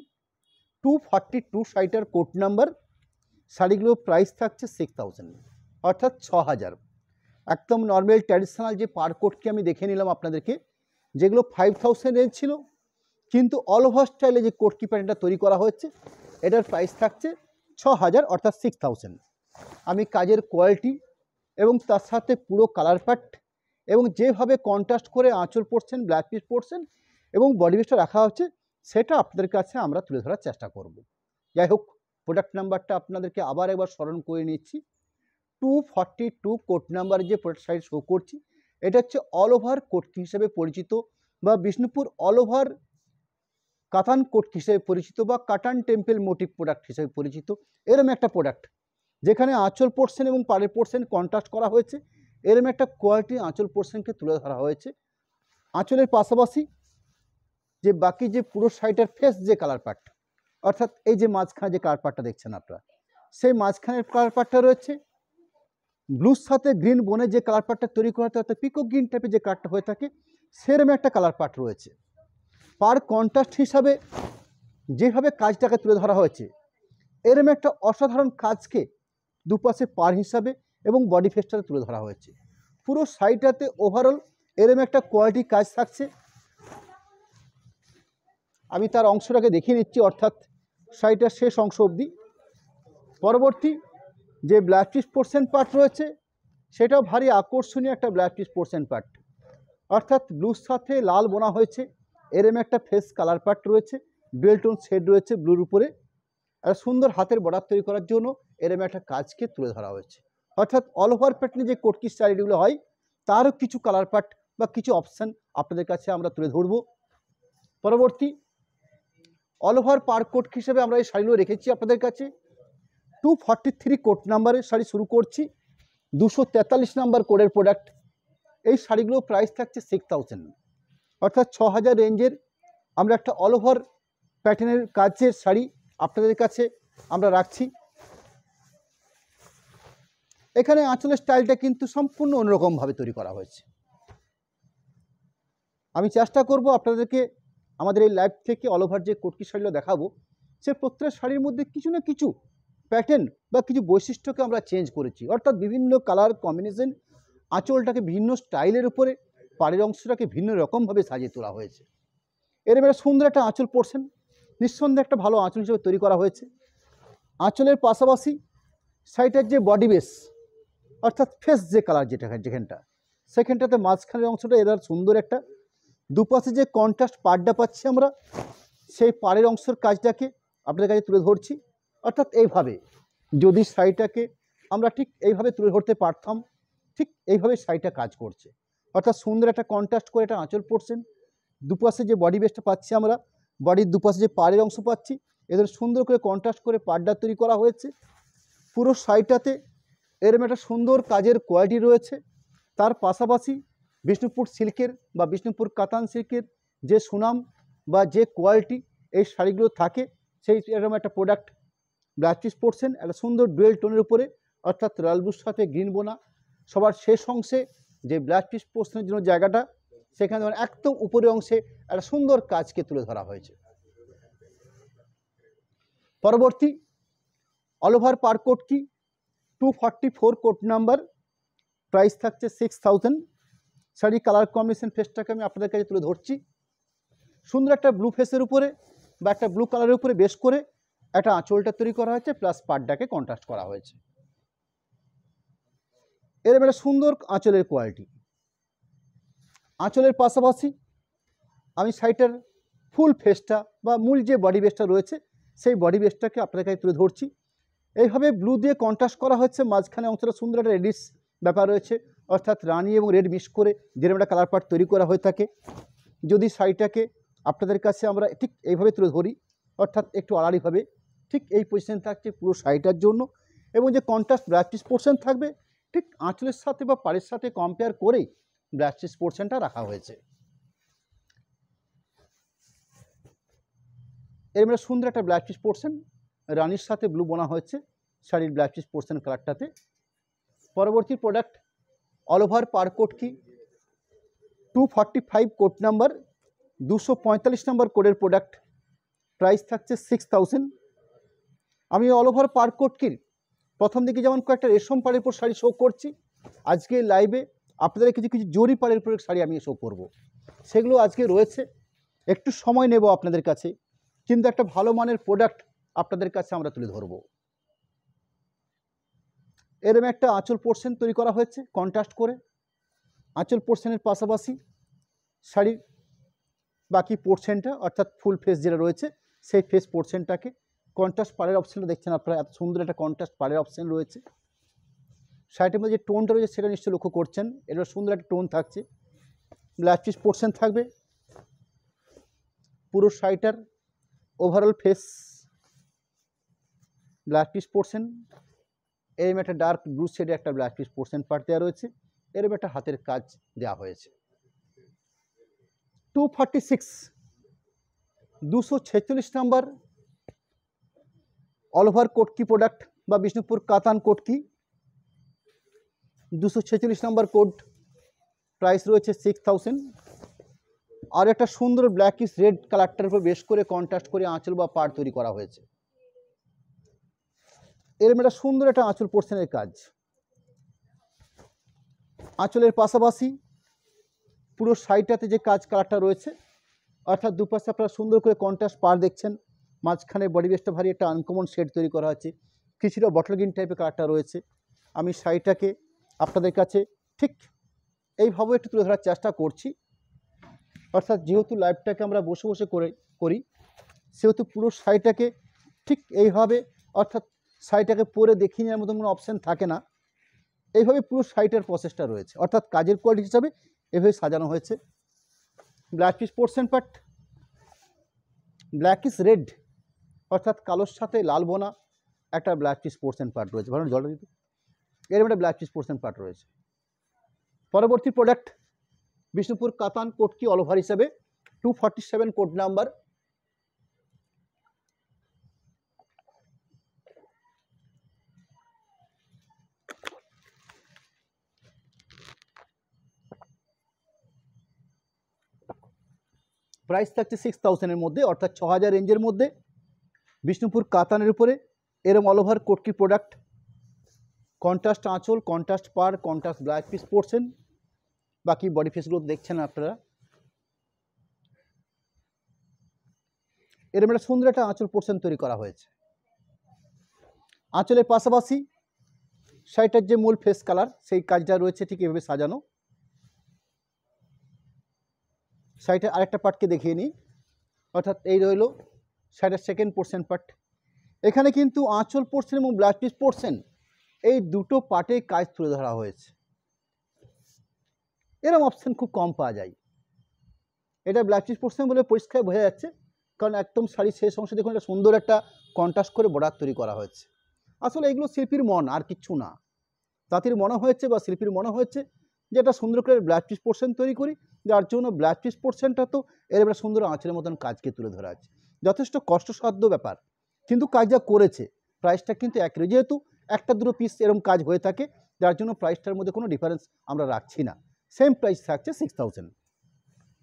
242 শাড়িটার কোট নাম্বার। শাড়িগুলোর প্রাইস থাকছে 6000, অর্থাৎ 6000। একদম নর্মাল ট্র্যাডিশনাল যে পার কোটকি আমি দেখে নিলাম আপনাদেরকে, যেগুলো 5000 রেঞ্জ ছিল, কিন্তু অল ওভার স্টাইলে যে কোটকি প্যাটার্নটা তৈরি করা হয়েছে এটার প্রাইস থাকছে 6000, অর্থাৎ 6000। আমি কাজের কোয়ালিটি এবং তার সাথে পুরো কালার পার্ট এবং যেভাবে কন্ট্রাস্ট করে আঁচল পোর্শন, ব্ল্যাক পিস পোর্শন এবং বডি পিসটা রাখা হচ্ছে সেটা আপনাদের কাছে আমরা তুলে ধরার চেষ্টা করব। যাই হোক, প্রোডাক্ট নাম্বারটা আপনাদেরকে আবার একবার স্মরণ করে নিচ্ছি। 242 কোট নাম্বারে যে প্রোডাক্ট শাড়ি শো করছি এটা হচ্ছে অল ওভার কোটকি হিসেবে পরিচিত, বা বিষ্ণুপুর অল ওভার কাতান কোটকি হিসেবে পরিচিত, বা কাটান টেম্পল মোটিভ প্রোডাক্ট হিসেবে পরিচিত। এরম একটা প্রোডাক্ট যেখানে আঁচল পোর্শন এবং পাড়ের পোর্শন কন্ট্রাস্ট করা হয়েছে, এরম একটা কোয়ালিটি আঁচল পোর্শনকে তুলে ধরা হয়েছে। আঁচলের পাশাপাশি যে বাকি যে পুরো শাড়িটার ফেস যে কালার পার্ট, অর্থাৎ এই যে মাঝখানে যে কালার পার্টটা দেখছেন আপনারা, সেই মাঝখানের কালার পার্টটা রয়েছে ব্লুর সাথে গ্রিন বনে যে কালার পার্টটা তৈরি করা হতো, অর্থাৎ পিকক গ্রিন টাইপের যে কালারটা হয়ে থাকে সেরকম একটা কালার পার্ট রয়েছে। পার কন্ট্রাস্ট হিসাবে যেভাবে কাজটাকে তুলে ধরা হয়েছে, এরম একটা অসাধারণ কাজকে দুপাশে পার হিসাবে এবং বডি ফেসটাতে তুলে ধরা হয়েছে। পুরো শাড়িটাতে ওভারঅল এরম একটা কোয়ালিটি কাজ থাকছে। আমি তার অংশটাকে দেখিয়ে নিচ্ছি, অর্থাৎ শাড়িটার শেষ অংশ অবধি। পরবর্তী যে ব্ল্যাক পিস পোর্শন পার্ট রয়েছে সেটাও ভারী আকর্ষণীয় একটা ব্ল্যাক পিস পোর্শন পার্ট, অর্থাৎ ব্লুর সাথে লাল বোনা হয়েছে, এরম একটা ফেস কালার পার্ট রয়েছে, ডুয়েল টোন শেড রয়েছে ব্লুর উপরে, আর সুন্দর হাতের বর্ডার তৈরি করার জন্য এরম একটা কাজকে তুলে ধরা হয়েছে। অর্থাৎ অল ওভার প্যাটার্নে যে কোটকি স্টাইলগুলো হয় তারও কিছু কালার পার্ট বা কিছু অপশান আপনাদের কাছে আমরা তুলে ধরব। পরবর্তী অল ওভার পার কোট হিসেবে আমরা এই শাড়িগুলো রেখেছি আপনাদের কাছে। 243 কোট নাম্বারের শাড়ি শুরু করছি, 243 নাম্বার কোডের প্রোডাক্ট। এই শাড়িগুলো প্রাইস থাকছে 6000, অর্থাৎ 6000 রেঞ্জের আমরা একটা অল ওভার প্যাটার্নের কাজের শাড়ি আপনাদের কাছে আমরা রাখছি। এখানে আঁচলের স্টাইলটা কিন্তু সম্পূর্ণ অন্যরকমভাবে তৈরি করা হয়েছে। আমি চেষ্টা করব আপনাদেরকে আমাদের এই লাইভ থেকে অল ওভার যে কোটকি শাড়িগুলো দেখাবো সে প্রত্যেক শাড়ির মধ্যে কিছু না কিছু প্যাটার্ন বা কিছু বৈশিষ্ট্যকে আমরা চেঞ্জ করেছি, অর্থাৎ বিভিন্ন কালার কম্বিনেশন, আঁচলটাকে ভিন্ন স্টাইলের উপরে, পাড়ের অংশটাকে ভিন্ন রকমভাবে সাজিয়ে তোলা হয়েছে। এরকম একটা সুন্দর একটা আঁচল পোর্শন, নিঃসন্দেহে একটা ভালো আঁচল হিসেবে তৈরি করা হয়েছে। আঁচলের পাশাপাশি শাড়িটার যে বডি বেস, অর্থাৎ ফেস যে কালার যেখানটা সেখানটাতে মাঝখানের অংশটা এর সুন্দর একটা, দুপাশে যে কন্ট্রাস্ট পাড়টা পাচ্ছি আমরা সেই পাড়ের অংশের কাজটাকে আপনাদের কাছে তুলে ধরছি। অর্থাৎ এইভাবে যদি শাড়িটাকে আমরা ঠিক এইভাবে তুলে ধরতে পারতাম, ঠিক এইভাবে শাড়িটা কাজ করছে। অর্থাৎ সুন্দর একটা কন্ট্রাস্ট করে একটা আঁচল পড়ছেন, দুপাশে যে বডি বেসটা পাচ্ছি আমরা, বডির দুপাশে যে পাড়ের অংশ পাচ্ছি, এদের সুন্দর করে কন্ট্রাস্ট করে পাড়টা তৈরি করা হয়েছে। পুরো শাড়িটাতে এরকম একটা সুন্দর কাজের কোয়ালিটি রয়েছে। তার পাশাপাশি বিষ্ণুপুর সিল্কের বা বিষ্ণুপুর কাতান সিল্কের যে সুনাম বা যে কোয়ালিটি এই শাড়িগুলো থাকে, সেই এরকম একটা প্রোডাক্ট ব্লাউজ পিস পরছেন একটা সুন্দর ডুয়েল টোনের উপরে, অর্থাৎ রয়্যাল ব্লুর সাথে গ্রিন বোনা। সবার শেষ অংশে যে ব্লাউজ পিস পোর্শনের জন্য জায়গাটা, সেখানে একদম উপরের অংশে একটা সুন্দর কাজকে তুলে ধরা হয়েছে। পরবর্তী অল ওভার পার কোট কি 244 কোট নাম্বার, প্রাইস থাকছে 6000। শাড়ি কালার কম্বিনেশন ফেসটাকে আমি আপনাদের কাছে তুলে ধরছি। সুন্দর একটা ব্লু ফেসের উপরে বা একটা ব্লু কালারের উপরে বেশ করে একটা আঁচলটা তৈরি করা হয়েছে, প্লাস পাড়টাকে কন্ট্রাস্ট করা হয়েছে। এরকম একটা সুন্দর আঁচলের কোয়ালিটি। আঁচলের পাশাপাশি আমি শাড়িটার ফুল ফেসটা বা মূল যে বডি বেসটা রয়েছে, সেই বডি বেসটাকে আপনাদের কাছে তুলে ধরছি। এইভাবে ব্লু দিয়ে কন্ট্রাস্ট করা হচ্ছে, মাঝখানে অংশটা সুন্দর একটা রেডিশ ব্যাপার রয়েছে, অর্থাৎ রানি এবং রেড মিক্স করে যেরকম একটা কালার পার্ট তৈরি করা হয়ে থাকে। যদি শাড়িটাকে আপনাদের কাছে আমরা ঠিক এইভাবে তুলে ধরি, অর্থাৎ একটু আড়াআড়িভাবে, ঠিক এই পজিশন থাকছে পুরো শাড়িটার জন্য, এবং যে কন্ট্রাস্ট ব্লাউজ পিস পোর্শন থাকবে ঠিক আঁচলের সাথে বা পাড়ের সাথে কম্পেয়ার করেই ব্লাউজ পিস পোর্শনটা রাখা হয়েছে। এর মানে সুন্দর একটা ব্লাউজ পিস পোর্শন, রানির সাথে ব্লু বোনা হয়েছে শাড়ির ব্লাউজ পিস পোর্শন কালারটাতে। পরবর্তী প্রোডাক্ট অল ওভার পার কোট কি 245 কোড নাম্বার, 245 নাম্বার কোডের প্রোডাক্ট, প্রাইস থাকছে 6000। আমি অল ওভার পার কোট কির প্রথম দিকে যেমন কয়েকটা রেশম পাড়ের উপর শাড়ি শো করছি, আজকে লাইভে আপনাদের কিছু কিছু জরি পাড়ের উপর শাড়ি আমি শো করব। সেগুলো আজকে রয়েছে, একটু সময় নেব আপনাদের কাছে, কিন্তু একটা ভালো মানের প্রোডাক্ট আপনাদের কাছে আমরা তুলে ধরব। এরম একটা আঁচল পোর্শন তৈরি করা হয়েছে কন্ট্রাস্ট করে। আঁচল পোর্শনের পাশাপাশি শাড়ির বাকি পোর্শনটা, অর্থাৎ ফুল ফেস যেটা রয়েছে, সেই ফেস পোর্শনটাকে কন্ট্রাস্ট পাড়ের অপশানটা দেখছেন আপনারা, এত সুন্দর একটা কন্ট্রাস্ট পাড়ের অপশান রয়েছে। শাড়িটির মধ্যে যে টোনটা রয়েছে সেটা নিশ্চয়ই লক্ষ্য করছেন, এটা সুন্দর একটা টোন থাকছে। ব্লাউজ পিস পোর্শন থাকবে, পুরো শাড়িটার overall face blouse piece portion, এরম একটা ডার্ক ব্লু শেডে একটা ব্লাউজ পিস পোর্শন পার্ট দেওয়া রয়েছে, এরম একটা হাতের কাজ দেওয়া হয়েছে। 246 246 নাম্বার অল ওভার কোটকি প্রোডাক্ট বা Bishnupur Katan কোটকি, 246 number code, price রয়েছে 6000। আর একটা সুন্দর ব্ল্যাকিশ রেড কালারটার উপর বেশ করে কন্ট্রাস্ট করে আঁচল বা পাড় তৈরি করা হয়েছে। এরম একটা সুন্দর একটা আঁচল পোর্শনের কাজ। আঁচলের পাশাপাশি পুরো শাড়িটাতে যে কাজ কালারটা রয়েছে, অর্থাৎ দুপাশে আপনারা সুন্দর করে কন্ট্রাস্ট পাড় দেখছেন, মাঝখানে বডি বেসটা ভারী একটা আনকমন শেড তৈরি করা আছে, কিছুটা বটল গ্রিন টাইপের কালারটা রয়েছে। আমি শাড়িটাকে আপনাদের কাছে ঠিক এইভাবে একটু তুলে ধরার চেষ্টা করছি, অর্থাৎ যেহেতু লাইভটাকে আমরা বসে বসে করি, সেহেতু পুরো শাড়িটাকে ঠিক এইভাবে, অর্থাৎ শাড়িটাকে পরে দেখিয়ে নেওয়ার মতন কোনো অপশান থাকে না, এইভাবে পুরো শাড়িটার প্রসেসটা রয়েছে, অর্থাৎ কাজের কোয়ালিটি হিসাবে এভাবে সাজানো হয়েছে। Blouse piece portion part blackish red, অর্থাৎ কালোর সাথে লাল বোনা একটা ব্লাউজ পিস পোর্শন পার্ট রয়েছে, ভালো জলটা দিতে, এরকম একটা ব্লাউজ পিস পোর্শন পার্ট রয়েছে। পরবর্তী product Bishnupur Katan কোটকি all over হিসাবে 247 কোড নাম্বার, প্রাইস থাকছে 6000-এর মধ্যে, অর্থাৎ 6000 রেঞ্জের মধ্যে বিষ্ণুপুর কাতানের উপরে এরম অল ওভার কোটকি প্রোডাক্ট, কন্ট্রাস্ট আঁচল, কন্ট্রাস্ট পাড়, কন্ট্রাস্ট ব্লাউজ পিস পোর্শন, বাকি বডি ফেসগুলো দেখছেন আপনারা। এরম একটা সুন্দর একটা আঁচল পোর্শন তৈরি করা হয়েছে। আঁচলের পাশাপাশি শাড়িটার যে মূল ফেস কালার, সেই কাজটা রয়েছে ঠিক এভাবে সাজানো। শাড়িটার আরেকটা পার্টকে দেখিয়ে নিই, অর্থাৎ এই রইল শাড়ির সেকেন্ড পোর্শন পার্ট। এখানে কিন্তু আঁচল পোর্শন এবং ব্লাউজ পিস পোর্শন এই দুটো পার্টে কাজ তুলে ধরা হয়েছে। এরকম অপশান খুব কম পাওয়া যায়। এটা ব্লাউজ পিস পোর্শন বলে পরিষ্কার বোঝা যাচ্ছে, কারণ একদম শাড়ির শেষ অংশে দেখুন একটা সুন্দর একটা কন্ট্রাস্ট করে বর্ডার তৈরি করা হয়েছে। আসলে এগুলো শিল্পীর মন, আর কিচ্ছু না। তাঁতির মনে হয়েছে বা শিল্পীর মনে হয়েছে যে এটা সুন্দর করে ব্লাউজ পিস পোর্শন তৈরি করি, যার জন্য ব্লাউজ পিস পোর্শনটা তো এর সুন্দর আঁচলের মতন কাজকে তুলে ধরা আছে। যথেষ্ট কষ্টসাধ্য ব্যাপার, কিন্তু কাজ যা করেছে প্রাইসটা কিন্তু একই, যেহেতু একটা দুটো পিস এরকম কাজ হয়ে থাকে, যার জন্য প্রাইসটার মধ্যে কোনো ডিফারেন্স আমরা রাখছি না, সেম প্রাইস থাকছে 6000।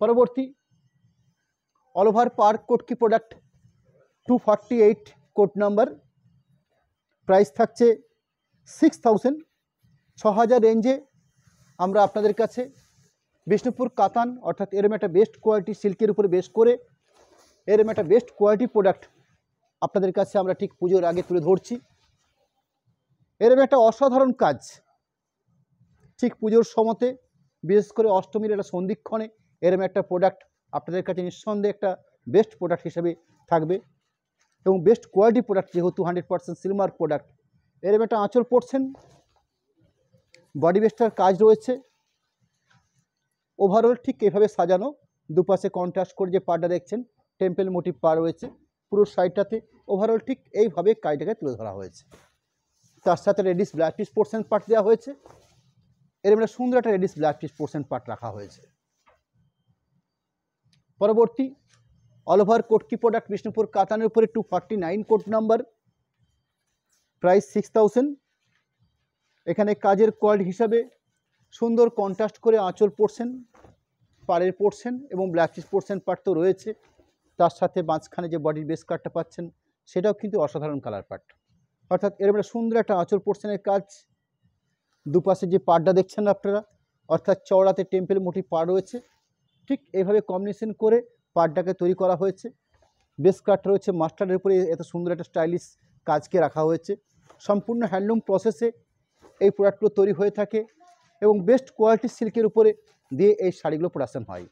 পরবর্তী অল ওভার পার কোটকি প্রোডাক্ট 248 কোড নাম্বার, প্রাইস থাকছে 6000। 6000 রেঞ্জে আমরা আপনাদের কাছে বিষ্ণুপুর কাতান অর্থাৎ এরম একটা বেস্ট কোয়ালিটি সিল্কের উপরে বেস করে এরম একটা বেস্ট কোয়ালিটি প্রোডাক্ট আপনাদের কাছে আমরা ঠিক পুজোর আগে তুলে ধরছি। এরম একটা অসাধারণ কাজ ঠিক পুজোর সময়তে, বিশেষ করে অষ্টমীর একটা সন্ধিক্ষণে এরম একটা প্রোডাক্ট আপনাদের কাছে নিঃসন্দেহে একটা বেস্ট প্রোডাক্ট হিসেবে থাকবে, এবং বেস্ট কোয়ালিটি প্রোডাক্ট যেহেতু 100% সিলমার্ক প্রোডাক্ট। এরম একটা আঁচল পড়ছেন, বডি বেস্টার কাজ রয়েছে, ওভারঅল ঠিক এভাবে সাজানো, দুপাশে কন্ট্রাস্ট করে যে পাড়টা দেখছেন টেম্পল মোটিভ পা রয়েছে পুরো সাইডটাতে, ওভারঅল ঠিক এইভাবে কাজটাকে তুলে ধরা হয়েছে। তার সাথে reddish black piece portion part দেওয়া হয়েছে, এর একটা সুন্দর একটা reddish black piece portion part রাখা হয়েছে। পরবর্তী অল ওভার কোটকি প্রোডাক্ট বিষ্ণুপুর কাতানের উপরে 249 কোড নাম্বার, প্রাইস 6000। এখানে কাজের কোয়ালিটি হিসাবে সুন্দর কন্ট্রাস্ট করে আঁচল পোর্শন, পাড়ের পোর্শন এবং ব্ল্যাক পিস পোর্শন পার্ট তো রয়েছে, তার সাথে মাঝখানে যে বডির বেস কাটটা পাচ্ছেন সেটাও কিন্তু অসাধারণ কালার পার্ট। অর্থাৎ এর একটা সুন্দর একটা আঁচল পোর্শনের কাজ, দুপাশে যে পাড়টা দেখছেন আপনারা অর্থাৎ চওড়াতে টেম্পল মোটিভ পা রয়েছে, ঠিক এইভাবে কম্বিনেশন করে পাড়টাকে তৈরি করা হয়েছে। বেস কাট রয়েছে মাস্টারের উপরে, এত সুন্দর একটা স্টাইলিশ কাজকে রাখা হয়েছে। সম্পূর্ণ হ্যান্ডলুম প্রসেসে এই প্রোডাক্টগুলো তৈরি হয়ে থাকে এবং বেস্ট কোয়ালিটির সিল্কের উপরে দিয়ে এই শাড়িগুলো প্রোডাকশন হয়।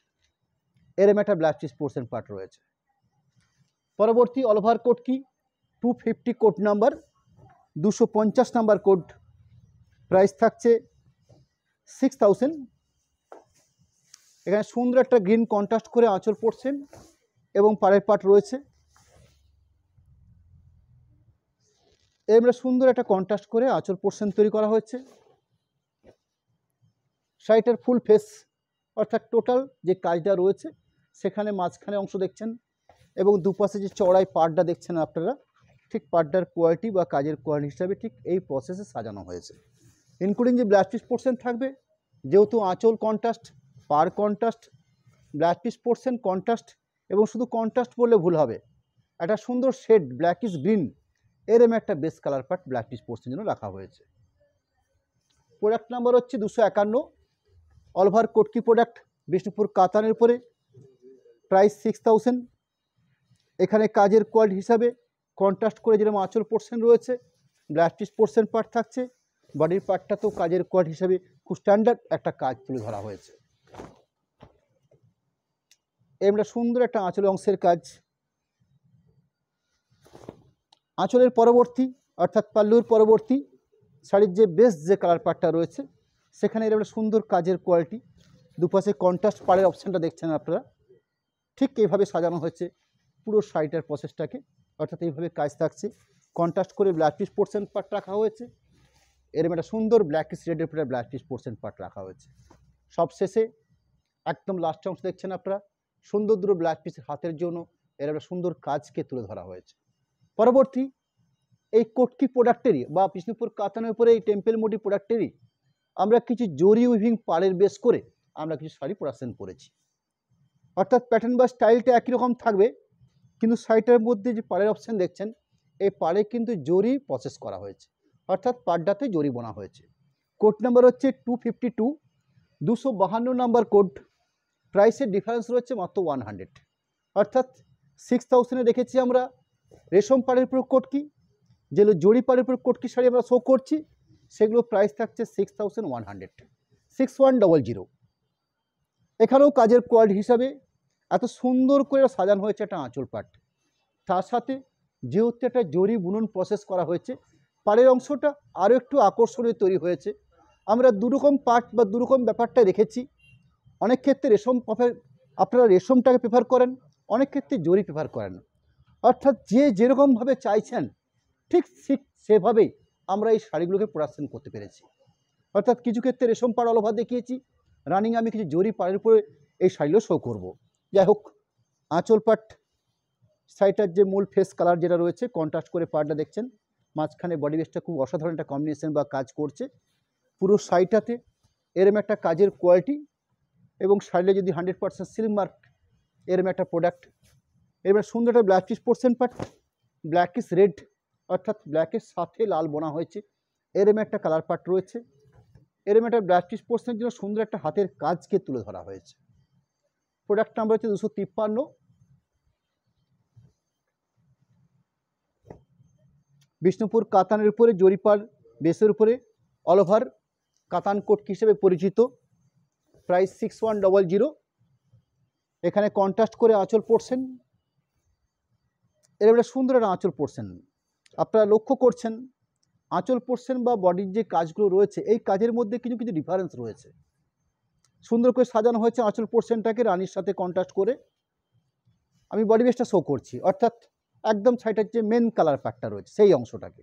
এরম একটা ব্লাউজ পিস পোর্শন পার্ট রয়েছে। পরবর্তী অল ওভার কোড কি 250 code number, 250 number code, price থাকছে 6000। এখানে সুন্দর একটা গ্রিন কন্ট্রাস্ট করে আঁচল পোর্শন এবং পাড়ের পার্ট রয়েছে, এমনি সুন্দর একটা কন্ট্রাস্ট করে আঁচল পোর্শন তৈরি করা হয়েছে। শাড়িটার ফুল ফেস অর্থাৎ টোটাল যে কাজটা রয়েছে সেখানে মাঝখানে অংশ দেখছেন এবং দুপাশে যে চড়াই পাড়টা দেখছেন আপনারা, ঠিক পাড়টার কোয়ালিটি বা কাজের কোয়ালিটি হিসাবে ঠিক এই প্রসেসে সাজানো হয়েছে। ইনক্লুডিং যে ব্লাউজ পিস পোর্শন থাকবে, যেহেতু আঁচল কন্ট্রাস্ট, পাড় contrast, blouse piece portion contrast, এবং শুধু কন্ট্রাস্ট বললে ভুল হবে, একটা সুন্দর শেড ব্ল্যাকিশ গ্রিন এরম একটা base colour part blouse piece portion জন্য রাখা হয়েছে। প্রোডাক্ট নাম্বার হচ্ছে 251, অল ওভার কোটকি প্রোডাক্ট বিষ্ণুপুর কাতানের উপরে, প্রাইস 6000। এখানে কাজের কোয়ালিটি হিসাবে কন্ট্রাস্ট করে যেরকম আঁচল পোর্শন রয়েছে, ব্লাউজ পিস পোর্শন পার্ট থাকছে, বডির পার্টটা তো কাজের কোয়ালিটি হিসাবে খুব স্ট্যান্ডার্ড একটা কাজ তুলে ধরা হয়েছে। এমনি সুন্দর একটা আঁচল অংশের কাজ। আঁচলের পরবর্তী অর্থাৎ পাল্লুর পরবর্তী শাড়ির যে বেস্ট যে কালার পার্টটা রয়েছে সেখানে এর একটা সুন্দর কাজের কোয়ালিটি, দুপাশে কন্ট্রাস্ট পাড়ের অপশানটা দেখছেন আপনারা, ঠিক এইভাবে সাজানো হয়েছে পুরো শাড়িটার প্রসেসটাকে, অর্থাৎ এইভাবে কাজ থাকছে, কন্ট্রাস্ট করে ব্লাউজ পিস পোর্শন পার্ট রাখা হয়েছে, এরকম একটা সুন্দর ব্ল্যাকিশ রেডের উপরে ব্লাউজ পিস পোর্শন পার্ট রাখা হয়েছে। সব শেষে একদম লাস্ট অংশ দেখছেন আপনারা, সুন্দর দুটো ব্লাউজ পিসের হাতের জন্য এর একটা সুন্দর কাজকে তুলে ধরা হয়েছে। পরবর্তী এই কোটকি প্রোডাক্টেরই বা বিষ্ণুপুর কাতানের উপরে এই টেম্পল মোটিভ প্রোডাক্টেরই আমরা কিছু জরি উইভিং পাড়ের বেস করে আমরা কিছু শাড়ি প্রোডাকশন করেছি। অর্থাৎ প্যাটার্ন বা স্টাইলটা একই রকম থাকবে, কিন্তু শাড়িটার মধ্যে যে পাড়ের অপশান দেখছেন এই পাড়ে কিন্তু জরি প্রসেস করা হয়েছে, অর্থাৎ পাড়টাতে জরি বোনা হয়েছে। কোড নাম্বার হচ্ছে 252, 252 নাম্বার কোড, প্রাইসের ডিফারেন্স রয়েছে মাত্র 100। অর্থাৎ 6000-এ রেখেছি আমরা রেশম পাড়ের উপর কোটকি, যেগুলো জরি পাড়ের উপর কোটকি শাড়ি আমরা শো করছি সেগুলো প্রাইস থাকছে 6100, 6100। এখানেও কাজের কোয়ালিটি হিসাবে এত সুন্দর করে সাজানো হয়েছে একটা আঁচল পাট, তার সাথে যেহেতু একটা জরি বুনন প্রসেস করা হয়েছে, পাড়ের অংশটা আরও একটু আকর্ষণীয় তৈরি হয়েছে। আমরা দুরকম পার্ট বা দুরকম ব্যাপারটা রেখেছি। অনেক ক্ষেত্রে রেশম আপনারা রেশমটাকে প্রেফার করেন, অনেক ক্ষেত্রে জরি প্রেফার করেন। অর্থাৎ যে যেরকমভাবে চাইছেন ঠিক সেভাবেই আমরা এই শাড়িগুলোকে প্রোডাকশন করতে পেরেছি। অর্থাৎ কিছু ক্ষেত্রে রেশম পাড় অল ওভার দেখিয়েছি, রানিং আমি কিছু জরি পাড়ের উপরে এই শাড়িগুলো শো করব। যাই হোক, আঁচল পাট শাড়িটার যে মূল ফেস কালার যেটা রয়েছে, কন্ট্রাস্ট করে পাড়টা দেখছেন, মাঝখানে বডি বেসটা খুব অসাধারণ একটা কম্বিনেশন বা কাজ করছে। পুরো শাড়িটাতে এরম একটা কাজের কোয়ালিটি, এবং শাড়িটা যদি 100% সিল্ক মার্ক এরম একটা প্রোডাক্ট। এবার সুন্দর একটা ব্ল্যাকিশ পোর্শন পাট, ব্ল্যাকিশ রেড, অর্থাৎ ব্ল্যাকের সাথে লাল বোনা হয়েছে, এরম একটা কালার পাট রয়েছে। এরম একটা ব্ল্যাকিশ পোর্শনের জন্য সুন্দর একটা হাতের কাজকে তুলে ধরা হয়েছে। প্রোডাক্ট নাম্বার হচ্ছে 253। বিষ্ণুপুর কাতানের উপরে জরিপার বেসের উপরে অল ওভার কাতান কোট হিসেবে পরিচিত, প্রাইস 6100। এখানে কন্ট্রাস্ট করে আঁচল পোর্শন, এর একটা সুন্দর একটা আঁচল পোর্শন। আপনারা লক্ষ্য করছেন আঁচল পোর্শন বা বডির যে কাজগুলো রয়েছে, এই কাজের মধ্যে কিছু কিছু ডিফারেন্স রয়েছে। সুন্দর করে সাজানো হয়েছে আঁচল পোর্শনটাকে রানির সাথে কন্ট্রাস্ট করে। আমি বডি বেসটা শো করছি, অর্থাৎ একদম সাইডের যে মেন কালার পার্টটা রয়েছে সেই অংশটাকে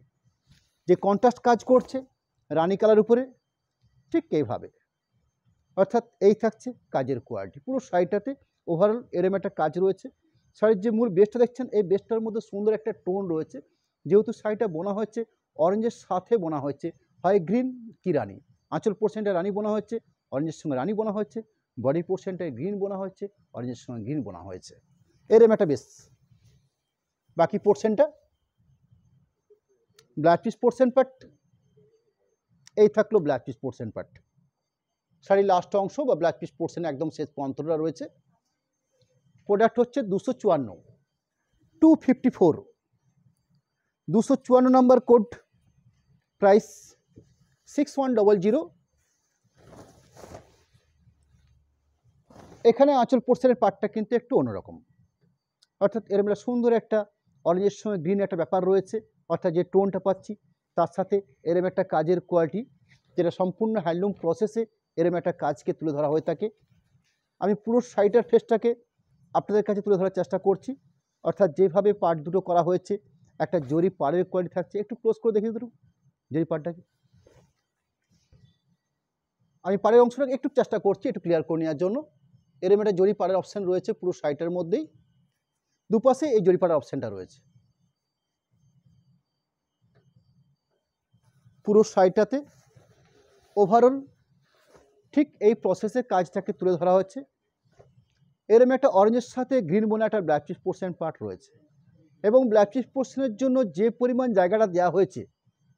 যে কন্ট্রাস্ট কাজ করছে রানি কালার উপরে, ঠিক এইভাবে। অর্থাৎ এই থাকছে কাজের কোয়ালিটি। পুরো শাড়িটাতে ওভারঅল এরম একটা কাজ রয়েছে। শাড়ির যে মূল বেসটা দেখছেন, এই বেসটার মধ্যে সুন্দর একটা টোন রয়েছে। যেহেতু শাড়িটা বোনা হচ্ছে অরেঞ্জের সাথে বোনা হচ্ছে, হয় গ্রিন কি রানি। আঁচল পোর্শনটা রানি বোনা হচ্ছে, অরেঞ্জের সঙ্গে রানি বোনা হচ্ছে। বডি পোর্শনটায় গ্রিন বোনা হচ্ছে, অরেঞ্জের সঙ্গে গ্রিন বোনা হয়েছে, এরম একটা বেস। বাকি পোর্শনটা ব্ল্যাক পিস পোর্শন পার্ট, এই থাকলো ব্ল্যাক পিস পোর্শন পার্ট। শাড়ির লাস্ট অংশ বা ব্ল্যাক পিস পোর্শনে একদম শেষ প্রান্তটা রয়েছে। প্রোডাক্ট হচ্ছে 254, 254, 254 নাম্বার কোড, প্রাইস 6100। এখানে আঁচল পোর্শনের পার্টটা কিন্তু একটু অন্যরকম, অর্থাৎ এরম সুন্দর একটা অরেঞ্জের সঙ্গে গ্রিন একটা ব্যাপার রয়েছে, অর্থাৎ যে টোনটা পাচ্ছি তার সাথে এরম একটা কাজের কোয়ালিটি, যেটা সম্পূর্ণ হ্যান্ডলুম প্রসেসে এরম একটা কাজকে তুলে ধরা হয়ে থাকে। আমি পুরো শাড়িটার ফেসটাকে আপনাদের কাছে তুলে ধরার চেষ্টা করছি, অর্থাৎ যেভাবে পার্ট দুটো করা হয়েছে, একটা জরি পাড়ের কোয়ালিটি থাকছে। একটু ক্লোজ করে দেখিয়ে দিন জরি পাড়টাকে। আমি পাড়ের অংশটাকে একটু চেষ্টা করছি একটু ক্লিয়ার করে নেওয়ার জন্য। এরম একটা জরি পাড়ের অপশান রয়েছে পুরো শাড়িটার মধ্যেই, দুপাশে এই জরি পাড়ার অপশানটা রয়েছে। পুরো শাড়িটাতে ওভারঅল ঠিক এই প্রসেসে কাজটাকে তুলে ধরা হচ্ছে। এরম একটা অরেঞ্জের সাথে গ্রিন বোনা একটা ব্ল্যাক চিপ পোর্শন পার্ট রয়েছে, এবং ব্ল্যাক চিপ পোর্শনের জন্য যে পরিমাণ জায়গাটা দেওয়া হয়েছে,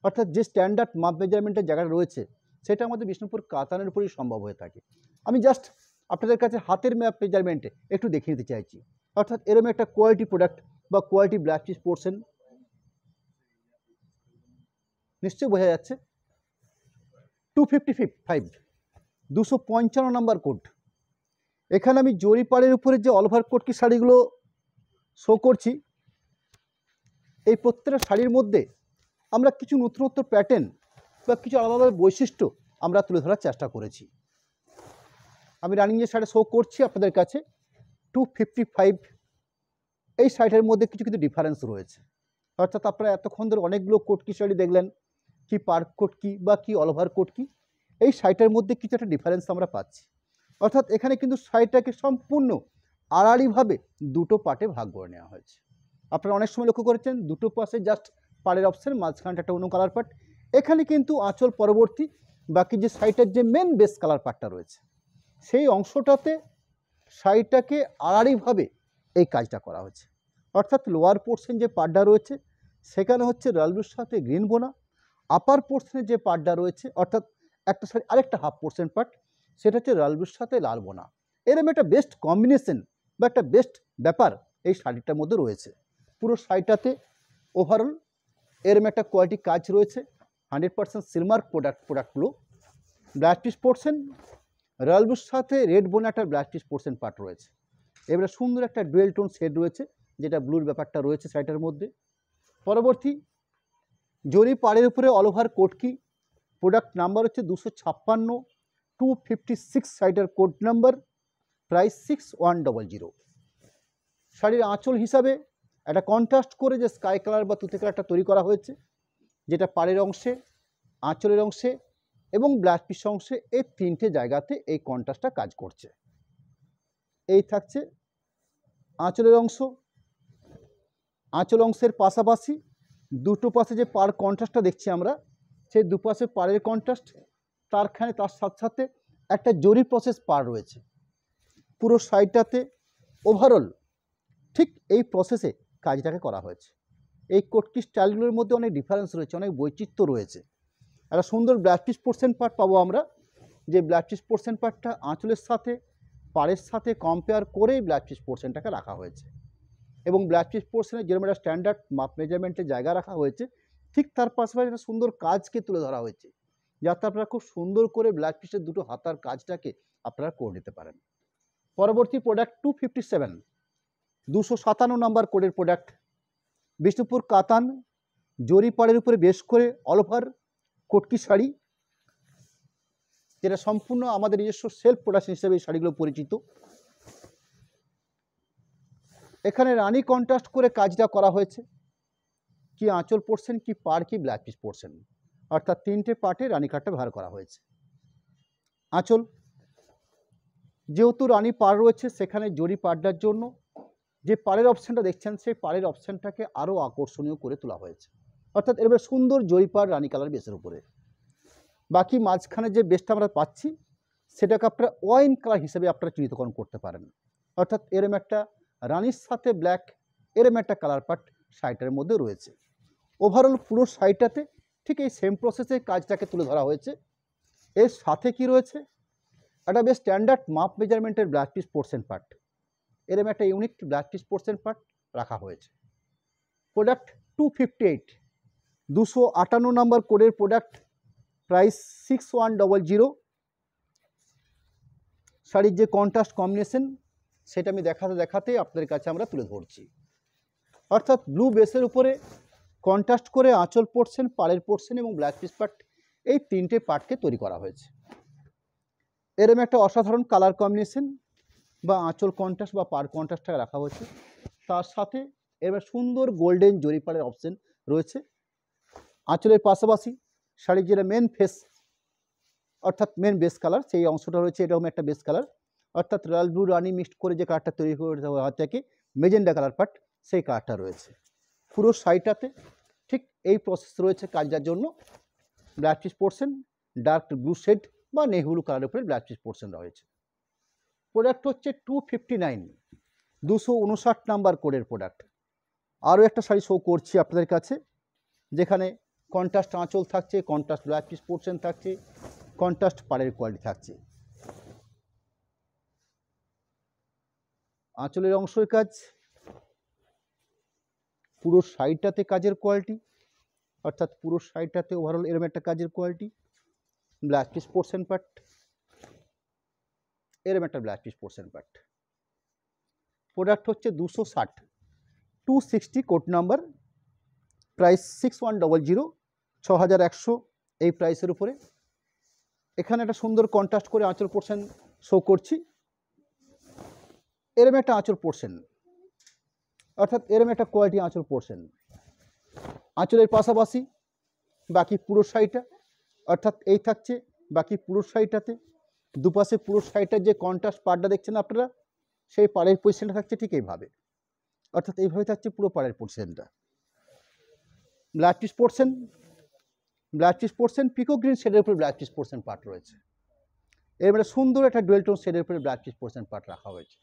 অর্থাৎ যে স্ট্যান্ডার্ড মাপ মেজারমেন্টের জায়গাটা রয়েছে, সেটা আমাদের বিষ্ণুপুর কাতানের উপরেই সম্ভব হয়ে থাকে। আমি জাস্ট আপনাদের কাছে হাতের ম্যাপ মেজারমেন্টে একটু দেখিয়ে দিতে চাইছি। অর্থাৎ এরম একটা কোয়ালিটি প্রোডাক্ট বা কোয়ালিটি ব্ল্যাক চিপ পোর্শন নিশ্চয়ই বোঝা যাচ্ছে। 255, 255 নাম্বার কোড। এখানে আমি জরি পাড়ের উপরে যে অলভার কোট কি শাড়িগুলো শো করছি, এই প্রত্যেকটা শাড়ির মধ্যে আমরা কিছু নতুনত্ব প্যাটার্ন বা কিছু আলাদা আলাদা বৈশিষ্ট্য আমরা তুলে ধরার চেষ্টা করেছি। আমি রানিং যে শাড়ি শো করছি আপনাদের কাছে 255, এই শাড়িটার মধ্যে কিছু কিছু ডিফারেন্স রয়েছে। অর্থাৎ আপনারা এতক্ষণ ধরে অনেকগুলো কোট কি শাড়ি দেখলেন, কি পার্ক কোট কি বা কি অল ওভার কোট কি, এই শাড়িটার মধ্যে কিছু একটা ডিফারেন্স আমরা পাচ্ছি। অর্থাৎ এখানে কিন্তু শাড়িটাকে সম্পূর্ণ আড়াআড়িভাবে দুটো পার্টে ভাগ করে নেওয়া হয়েছে। আপনারা অনেক সময় লক্ষ্য করেছেন দুটো পাশে জাস্ট পাড়ের অপশন, মাঝখানটা একটা অন্য কালার পার্ট। এখানে কিন্তু আঁচল পরবর্তী বাকি যে শাড়িটার যে মেন বেস কালার পার্টটা রয়েছে, সেই অংশটাতে শাড়িটাকে আড়াআড়িভাবে এই কাজটা করা হয়েছে। অর্থাৎ লোয়ার পোর্শন যে পার্টটা রয়েছে সেখানে হচ্ছে রয়্যাল ব্লুর সাথে গ্রিন বোনা, আপার পোর্শনের যে পার্টটা রয়েছে অর্থাৎ একটা শাড়ি আরেকটা হাফ পোর্শন পার্ট, সেটা হচ্ছে রয়্যাল ব্লুর সাথে লাল বোনা। এরম একটা বেস্ট কম্বিনেশন বা একটা বেস্ট ব্যাপার এই শাড়িটার মধ্যে রয়েছে। পুরো শাড়িটাতে ওভারঅল এরম একটা কোয়ালিটি কাজ রয়েছে, 100% সিলমার্ক প্রোডাক্টগুলো। ব্ল্যাক পিস পোর্শন রয়্যাল ব্লুর সাথে রেড বোনা একটা ব্ল্যাক পিস পোর্শন পার্ট রয়েছে। এবারে সুন্দর একটা ডুয়েল টোন শেড রয়েছে, যেটা ব্লুর ব্যাপারটা রয়েছে শাড়িটার মধ্যে। পরবর্তী জরি পাড়ের উপরে অল ওভার কোটকি, প্রোডাক্ট নাম্বার হচ্ছে 256, 256 শাড়িটার কোড নাম্বার, প্রাইস 6100। শাড়ির আঁচল হিসাবে একটা কন্ট্রাস্ট করে যে স্কাই কালার বা তুতে কালারটা তৈরি করা হয়েছে, যেটা পাড়ের অংশে, আঁচলের অংশে এবং ব্লাউজ পিস অংশে এই তিনটে জায়গাতে এই কন্ট্রাস্টটা কাজ করছে। এই থাকছে আঁচলের অংশ। আঁচল অংশের পাশাপাশি দুটো পাশে যে পাড় কন্ট্রাস্টটা দেখছি আমরা, সেই দুপাশে পাড়ের কন্ট্রাস্ট, তার সাথে সাথে একটা জরি প্রসেস পাড় রয়েছে পুরো সাইডটাতে। ওভারঅল ঠিক এই প্রসেসে কাজটাকে করা হয়েছে। এই কোটকি স্টাইলগুলোর মধ্যে অনেক ডিফারেন্স রয়েছে, অনেক বৈচিত্র্য রয়েছে। একটা সুন্দর ব্লাউজ পিস পোর্শন পার্ট পাবো আমরা, যে ব্লাউজ পিস পোর্শন পার্টটা আঁচলের সাথে পাড়ের সাথে কম্পেয়ার করেই ব্লাউজ পিস পোর্শনটাকে রাখা হয়েছে। এবং ব্লাউজ পিস পোর্শনে যেরকম একটা স্ট্যান্ডার্ড মাপ মেজারমেন্টের জায়গা রাখা হয়েছে, ঠিক তার পাশাপাশি একটা সুন্দর কাজকে তুলে ধরা হয়েছে, যাতে আপনারা খুব সুন্দর করে ব্লাউজ পিসের দুটো হাতার কাজটাকে আপনারা করে নিতে পারেন। পরবর্তী প্রোডাক্ট 257, 257 নম্বর কোডের প্রোডাক্ট, বিষ্ণুপুর কাতান জরি পাড়ের উপরে বেশ করে অল ওভার কোটকি শাড়ি, যেটা সম্পূর্ণ আমাদের নিজস্ব সেলফ প্রোডাকশন হিসেবে এই শাড়িগুলো পরিচিত। এখানে রানী কন্ট্রাস্ট করে কাজটা করা হয়েছে, কি আঁচল পোর্শন, কি পাড়, কি ব্লাউজ পিস পোর্শন, অর্থাৎ তিনটে পার্টে রানী কাটটা ব্যবহার করা হয়েছে। আঁচল যেহেতু রানী পাড় রয়েছে, সেখানে জরি পাড়টার জন্য যে পাড়ের অপশানটা দেখছেন, সেই পাড়ের অপশানটাকে আরও আকর্ষণীয় করে তোলা হয়েছে, অর্থাৎ এবার সুন্দর জরি পাড় রানী কালার বেসের উপরে। বাকি মাঝখানে যে বেসটা আমরা পাচ্ছি, সেটাকে আপনারা ওয়াইন কালার হিসেবে আপনারা চিহ্নিতকরণ করতে পারেন, অর্থাৎ এরম একটা রানীর সাথে ব্ল্যাক, এরম একটা কালার পার্ট শাড়িটার মধ্যে রয়েছে। ওভারঅল পুরো শাড়িটাতে ঠিক এই সেম প্রসেসে কাজটাকে তুলে ধরা হয়েছে। এর সাথে কি রয়েছে, একটা বেশ স্ট্যান্ডার্ড মাপ মেজারমেন্টের ব্লাউজ পিস পোর্শন পার্ট, এরম একটা unique blouse piece portion part রাখা হয়েছে। প্রোডাক্ট 258, 258 নম্বর কোডের প্রোডাক্ট, প্রাইস 6100। শাড়ির যে কন্ট্রাস্ট কম্বিনেশন, সেটা আমি দেখাতে আপনাদের কাছে আমরা তুলে ধরছি। অর্থাৎ ব্লু বেসের উপরে কন্ট্রাস্ট করে আঁচল পোর্শন, পাড়ের পোর্শন এবং ব্লাউজ পিস পার্ট, এই তিনটে পার্টকে তৈরি করা হয়েছে। এরম একটা অসাধারণ কালার কম্বিনেশন বা আঁচল কন্ট্রাস্ট বা পাড় কন্ট্রাস্টটাকে রাখা হয়েছে। তার সাথে এবার সুন্দর গোল্ডেন জরি পাড়ের অপশন রয়েছে। আঁচলের পাশাপাশি শাড়ির যেটা মেন ফেস, অর্থাৎ মেন বেস কালার, সেই অংশটা রয়েছে এরকম একটা বেস কালার, অর্থাৎ রয়্যাল ব্লু রানি মিক্সড করে যে কালারটা তৈরি করে দেওয়া হয় থাকে, মেজেন্ডা কালার পার্ট, সেই কালারটা রয়েছে পুরো শাড়িটাতে। ঠিক এই প্রসেস রয়েছে কাজটার জন্য। Blouse piece portion dark blue shade বা নেভি ব্লু কালারের উপরে ব্লাউজ পিস পোর্শন রয়েছে। প্রোডাক্ট হচ্ছে 259, 259 নাম্বার কোডের প্রোডাক্ট। আরও একটা শাড়ি শো করছি আপনাদের কাছে, যেখানে কন্ট্রাস্ট আঁচল থাকছে, কন্ট্রাস্ট ব্লাউজ পিস পোর্শন থাকছে, কন্ট্রাস্ট পাড়ের কোয়ালিটি থাকছে। আঁচলের অংশের কাজ, পুরো শাড়িটাতে কাজের কোয়ালিটি, অর্থাৎ পুরো শাড়িটাতে ওভারঅল এরম একটা কাজের quality. Blouse piece portion part, এরম একটা blouse piece portion part. Product হচ্ছে 260, 260 কোড নাম্বার, প্রাইস 6100, 6100 এই প্রাইসের উপরে। এখানে একটা সুন্দর কন্ট্রাস্ট করে আঁচল পোর্শন শো করছি, এরম একটা আঁচল পোর্শন, অর্থাৎ এরম একটা কোয়ালিটি আঁচল পোর্শন। আঁচলের পাশাপাশি বাকি পুরো শাড়িটা, অর্থাৎ এই থাকছে বাকি পুরো শাড়িটাতে দুপাশে পুরো শাড়িটার যে কন্ট্রাস্ট পাড়টা দেখছেন আপনারা, সেই পাড়ের পজিশনটা থাকছে ঠিক এইভাবে, অর্থাৎ এইভাবে থাকছে পুরো পাড়ের পজিশনটা। Blouse piece portion, blouse piece portion পিকো গ্রিন শেডের উপরে ব্লাউজ পিস পোর্শন পার্ট রয়েছে। এবারে সুন্দর একটা ডুয়েল টোন শেডের উপরে ব্লাউজ পিস পোর্শন পার্ট রাখা হয়েছে।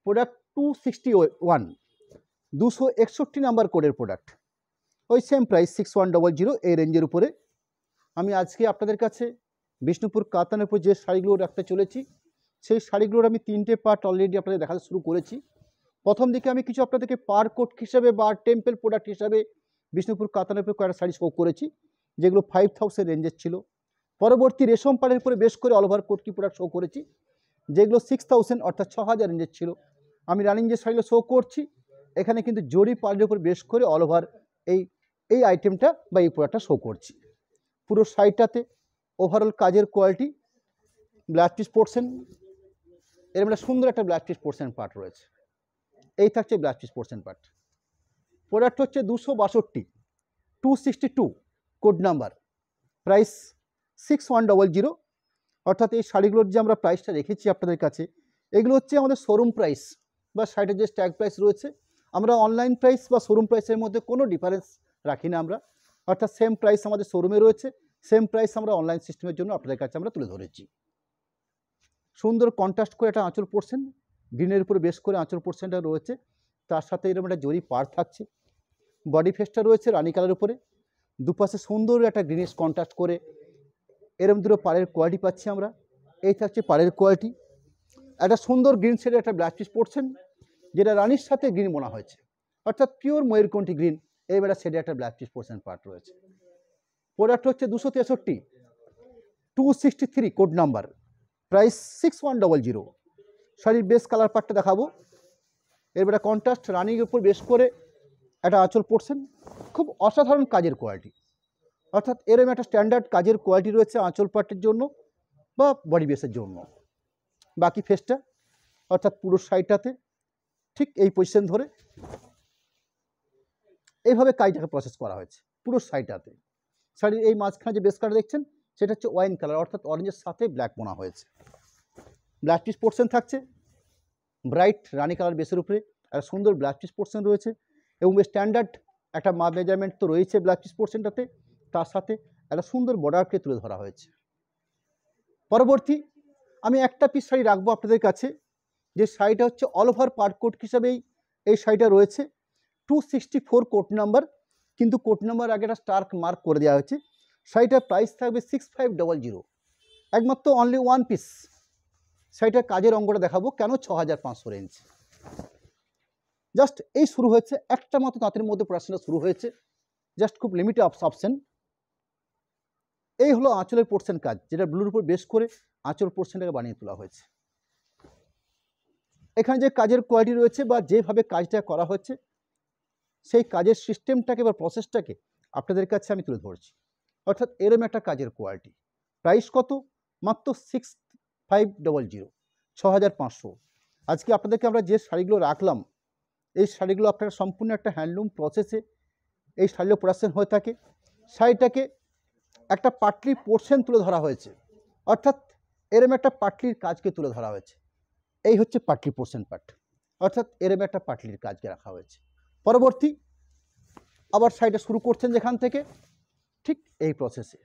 প্রোডাক্ট 261, 261 নাম্বার কোডের প্রোডাক্ট, ওই সেম প্রাইস 6100 এই রেঞ্জের উপরে। আমি আজকে আপনাদের কাছে বিষ্ণুপুর কাতানের উপর যে শাড়িগুলো রাখতে চলেছি, সেই শাড়িগুলোর আমি তিনটে পার্ট অলরেডি আপনাদের দেখাতে শুরু করেছি। প্রথম দিকে আমি কিছু আপনাদেরকে পার কোট হিসাবে বা টেম্পল প্রোডাক্ট হিসাবে বিষ্ণুপুর কাতানের উপর কয়েকটা শাড়ি শো করেছি, যেগুলো 5000 রেঞ্জের ছিল। পরবর্তী রেশম পাড়ের উপরে বেশ করে অল ওভার কোটকি প্রোডাক্ট শো করেছি, যেগুলো 6000 অর্থাৎ 6000 রেঞ্জের ছিল। আমি রানিং যে শাড়িগুলো শো করছি, এখানে কিন্তু জরি পাড়ের উপর বেশ করে অল ওভার এই এই আইটেমটা বা এই প্রোডাক্টটা শো করছি। পুরো সাইডটাতে ওভারঅল কাজের কোয়ালিটি, ব্লাউজ পিস পোর্শন, এরকম একটা সুন্দর একটা ব্লাউজ পিস পোর্শন পার্ট রয়েছে। এই থাকছে blouse piece portion part. Product হচ্ছে 262, 262 কোড নাম্বার, প্রাইস 6100। অর্থাৎ এই শাড়িগুলোর যে আমরা প্রাইসটা রেখেছি আপনাদের কাছে, এগুলো হচ্ছে আমাদের শোরুম প্রাইস বা সাইডের যে স্ট্যাগ প্রাইস রয়েছে। আমরা অনলাইন প্রাইস বা শোরুম প্রাইসের মধ্যে কোনো ডিফারেন্স রাখি না আমরা, অর্থাৎ সেম প্রাইস আমাদের শোরুমে রয়েছে, সেম প্রাইস আমরা অনলাইন সিস্টেমের জন্য আপনাদের কাছে আমরা তুলে ধরেছি। সুন্দর কন্ট্রাস্ট করে একটা আঁচল পোর্শন, গ্রিনের উপরে বেশ করে আঁচল পোর্শনটা রয়েছে, তার সাথে এরকম একটা জরি পাড় থাকছে। বডি ফেসটা রয়েছে রানি কালার উপরে, দুপাশে সুন্দর একটা গ্রিনিশ কন্ট্রাস্ট করে এরকম দুটো পাড়ের কোয়ালিটি পাচ্ছি আমরা। এই থাকছে পাড়ের কোয়ালিটি। একটা সুন্দর গ্রিন শেডের একটা ব্লাউজ পিস পড়ছেন, যেটা রানির সাথে গ্রিন বোনা হয়েছে, অর্থাৎ পিওর ময়ূরকণ্ঠী গ্রিন এইবারে শেডে একটা ব্লাউজ পিস পোর্শন পার্ট রয়েছে। প্রোডাক্ট হচ্ছে 263, 263 কোড নাম্বার, প্রাইস 6100। শাড়ির বেস কালার পার্টটা দেখাবো। এরপরে কন্ট্রাস্ট রানির উপর বেশ করে একটা আঁচল পোর্শন, খুব অসাধারণ কাজের কোয়ালিটি, অর্থাৎ এরকম একটা স্ট্যান্ডার্ড কাজের কোয়ালিটি রয়েছে আঁচল পার্টের জন্য বা বডি বেসের জন্য। বাকি ফেসটা অর্থাৎ পুরো সাইডটাতে ঠিক এই পজিশন ধরে এইভাবে কাজটাকে প্রসেস করা হয়েছে পুরো সাইডটাতে। শাড়ির এই মাঝখানে যে বেস কালার দেখছেন সেটা হচ্ছে ওয়াইন কালার, অর্থাৎ অরেঞ্জের সাথে ব্ল্যাক বোনা হয়েছে। ব্লাউজ পিস পোর্শন থাকছে ব্রাইট রানি কালার বেসের উপরে, একটা সুন্দর ব্লাউজ পিস পোর্শন রয়েছে এবং স্ট্যান্ডার্ড একটা মেজারমেন্ট তো রয়েছে ব্লাউজ পিস পোর্শনটাতে, তার সাথে একটা সুন্দর বর্ডারকে তুলে ধরা হয়েছে। পরবর্তী আমি একটা পিস শাড়ি রাখবো আপনাদের কাছে, যে শাড়িটা হচ্ছে অল ওভার পার্ট কোট হিসাবেই এই শাড়িটা রয়েছে। 264 কোট নাম্বার, কিন্তু কোট নাম্বার আগে একটা স্টার্ক মার্ক করে দেওয়া হয়েছে। শাড়িটার প্রাইস থাকবে 6500, একমাত্র অনলি ওয়ান পিস। শাড়িটার কাজের অঙ্গটা দেখাবো কেন 6500 রেঞ্জ। জাস্ট এই শুরু হয়েছে, একটা মাত্র তাঁতের মধ্যে প্রোডাকশনটা শুরু হয়েছে, জাস্ট খুব লিমিটেড অপশন। এই হলো আঁচলের পোর্শন কাজ, যেটা ব্লুর উপর বেশ করে আঁচল পোর্শনটাকে বানিয়ে তোলা হয়েছে। এখানে যে কাজের কোয়ালিটি রয়েছে বা যেভাবে কাজটা করা হচ্ছে, সেই কাজের সিস্টেমটাকে বা প্রসেসটাকে আপনাদের কাছে আমি তুলে ধরছি। অর্থাৎ এরম একটা কাজের কোয়ালিটি। প্রাইস কত? মাত্র 6500, 6500। আজকে আপনাদেরকে আমরা যে শাড়িগুলো রাখলাম, এই শাড়িগুলো আপনারা সম্পূর্ণ একটা হ্যান্ডলুম প্রসেসে এই শাড়িগুলো প্রোডাকশন হয়ে থাকে। শাড়িটাকে একটা পাটলির পোর্শন তুলে ধরা হয়েছে, অর্থাৎ এরম একটা পাটলির কাজকে তুলে ধরা হয়েছে। এই হচ্ছে পাটলি পোর্শন পার্ট, অর্থাৎ এরম একটা পাটলির কাজকে রাখা হয়েছে। পরবর্তী আবার শাড়িটা শুরু করছেন যেখান থেকে, ঠিক এই প্রসেসে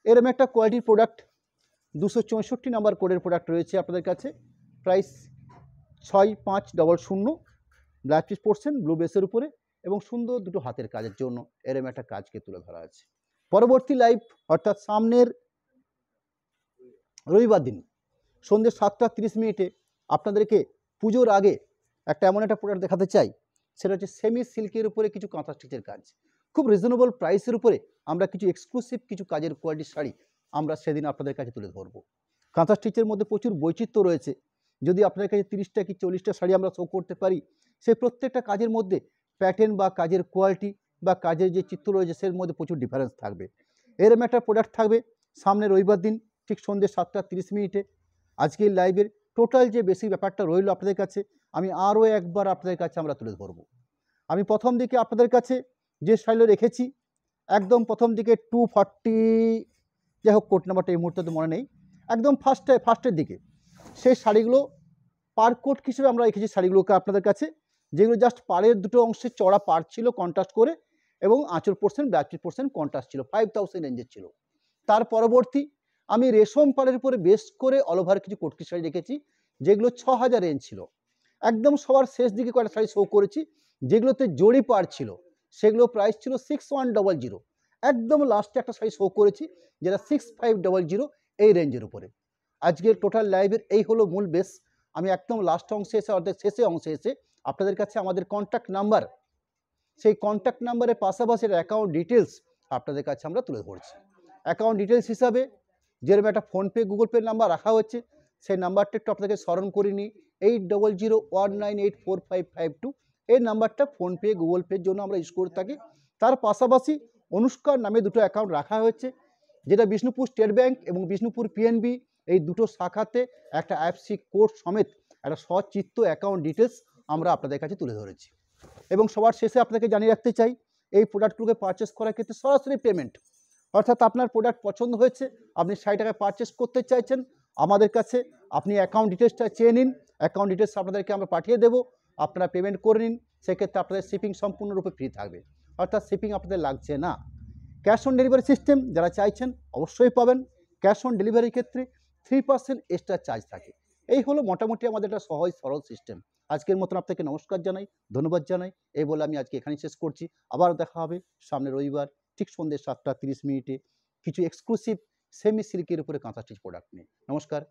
এরম একটা কোয়ালিটির প্রোডাক্ট 264 নাম্বার কোডের প্রোডাক্ট রয়েছে আপনাদের কাছে। Price 6500, blouse piece portion blue বেসের উপরে এবং সুন্দর দুটো হাতের কাজের জন্য এরম একটা কাজকে তুলে ধরা আছে। পরবর্তী লাইভ অর্থাৎ সামনের রবিবার দিন সন্ধ্যে 7:30 আপনাদেরকে পুজোর আগে একটা এমন একটা প্রোডাক্ট দেখাতে চাই, সেটা হচ্ছে সেমি সিল্কের উপরে কিছু কাঁথা স্টিচের কাজ। খুব রিজনেবল প্রাইসের উপরে আমরা কিছু এক্সক্লুসিভ কিছু কাজের কোয়ালিটির শাড়ি আমরা সেদিন আপনাদের কাছে তুলে ধরবো। কাঁথা স্টিচের মধ্যে প্রচুর বৈচিত্র্য রয়েছে। যদি আপনাদের কাছে 30টা কি 40টা শাড়ি আমরা শো করতে পারি, সেই প্রত্যেকটা কাজের মধ্যে প্যাটার্ন বা কাজের কোয়ালিটি বা কাজের যে চিত্র রয়েছে সের মধ্যে প্রচুর ডিফারেন্স থাকবে। এরম একটা প্রোডাক্ট থাকবে সামনে রবিবার দিন ঠিক সন্ধ্যে 7:30। আজকের লাইভের টোটাল যে বেসিক ব্যাপারটা রইল আপনাদের কাছে, আমি আরও একবার আপনাদের কাছে আমরা তুলে ধরবো। আমি প্রথম দিকে আপনাদের কাছে যে শাড়িগুলো রেখেছি, একদম প্রথম দিকে 240, যাই হোক কোট নাম্বারটা এই মুহূর্তে তো মনে নেই, একদম ফার্স্টের দিকে সেই শাড়িগুলো পার কোট হিসেবে আমরা রেখেছি শাড়িগুলোকে আপনাদের কাছে, যেগুলো জাস্ট পাড়ের দুটো অংশে চড়া পাড় ছিল কন্ট্রাস্ট করে এবং আঁচল portion blouse piece portion contrast ছিল, 5000 রেঞ্জের ছিল। তার পরবর্তী আমি রেশম পাড়ের উপরে বেশ করে অল ওভার কিছু কোটকি শাড়ি রেখেছি, যেগুলো 6000 রেঞ্জ ছিল। একদম সবার শেষ দিকে কয়েকটা শাড়ি শো করেছি যেগুলোতে জড়ি পাড় ছিল, সেগুলো প্রাইস ছিল 6100। একদম লাস্টে একটা শাড়ি শো করেছি যেটা 6500 এই রেঞ্জের উপরে। আজকের টোটাল লাইভের এই হলো মূল বেস। আমি একদম লাস্ট অংশে এসে অর্ধেক শেষে অংশে এসে আপনাদের কাছে আমাদের কন্ট্যাক্ট নাম্বার, সেই কন্ট্যাক্ট নাম্বারের পাশাপাশি অ্যাকাউন্ট ডিটেলস আপনাদের কাছে আমরা তুলে ধরছি। অ্যাকাউন্ট ডিটেলস হিসাবে যেরকম একটা ফোনপে গুগল পে নাম্বার রাখা হচ্ছে, সেই নাম্বারটা একটু আপনাদেরকে স্মরণ করে নিই, 8001984552। এই নাম্বারটা ফোনপে গুগল পের জন্য আমরা ইউজ করে থাকি। তার পাশাপাশি অনুষ্কার নামে দুটো অ্যাকাউন্ট রাখা হয়েছে, যেটা বিষ্ণুপুর স্টেট ব্যাংক এবং বিষ্ণুপুর পিএনবি এই দুটো শাখাতে একটা আইএফএসসি কোড সমেত একটা সচিত্র অ্যাকাউন্ট ডিটেলস আমরা আপনাদের কাছে তুলে ধরেছি। এবং সবার শেষে আপনাকে জানিয়ে রাখতে চাই, এই প্রোডাক্টগুলোকে পারচেস করার ক্ষেত্রে সরাসরি পেমেন্ট, অর্থাৎ আপনার প্রোডাক্ট পছন্দ হয়েছে, আপনি 60 টাকায় পারচেস করতে চাইছেন, আমাদের কাছে আপনি অ্যাকাউন্ট ডিটেলসটা চেয়ে নিন, অ্যাকাউন্ট ডিটেলস আপনাদেরকে আমরা পাঠিয়ে দেবো, আপনারা পেমেন্ট করে নিন। সেক্ষেত্রে আপনাদের শিপিং সম্পূর্ণরূপে ফ্রি থাকবে, অর্থাৎ শিপিং আপনাদের লাগছে না। ক্যাশ অন ডেলিভারি সিস্টেম যারা চাইছেন অবশ্যই পাবেন। ক্যাশ অন ডেলিভারির ক্ষেত্রে 3% এক্সট্রা চার্জ থাকে। এই হলো মোটামুটি আমাদের একটা সহজ সরল সিস্টেম। আজকের মতন আপনাকে নমস্কার জানাই, ধন্যবাদ জানাই। এই বলে আমি আজকে এখানেই শেষ করছি। আবার দেখা হবে সামনে রবিবার ঠিক সন্ধ্যে 7টা 30 মিনিটে কিছু এক্সক্লুসিভ সেমি সিল্কের উপরে কাঁথা স্টিচ প্রোডাক্ট নিয়ে। নমস্কার।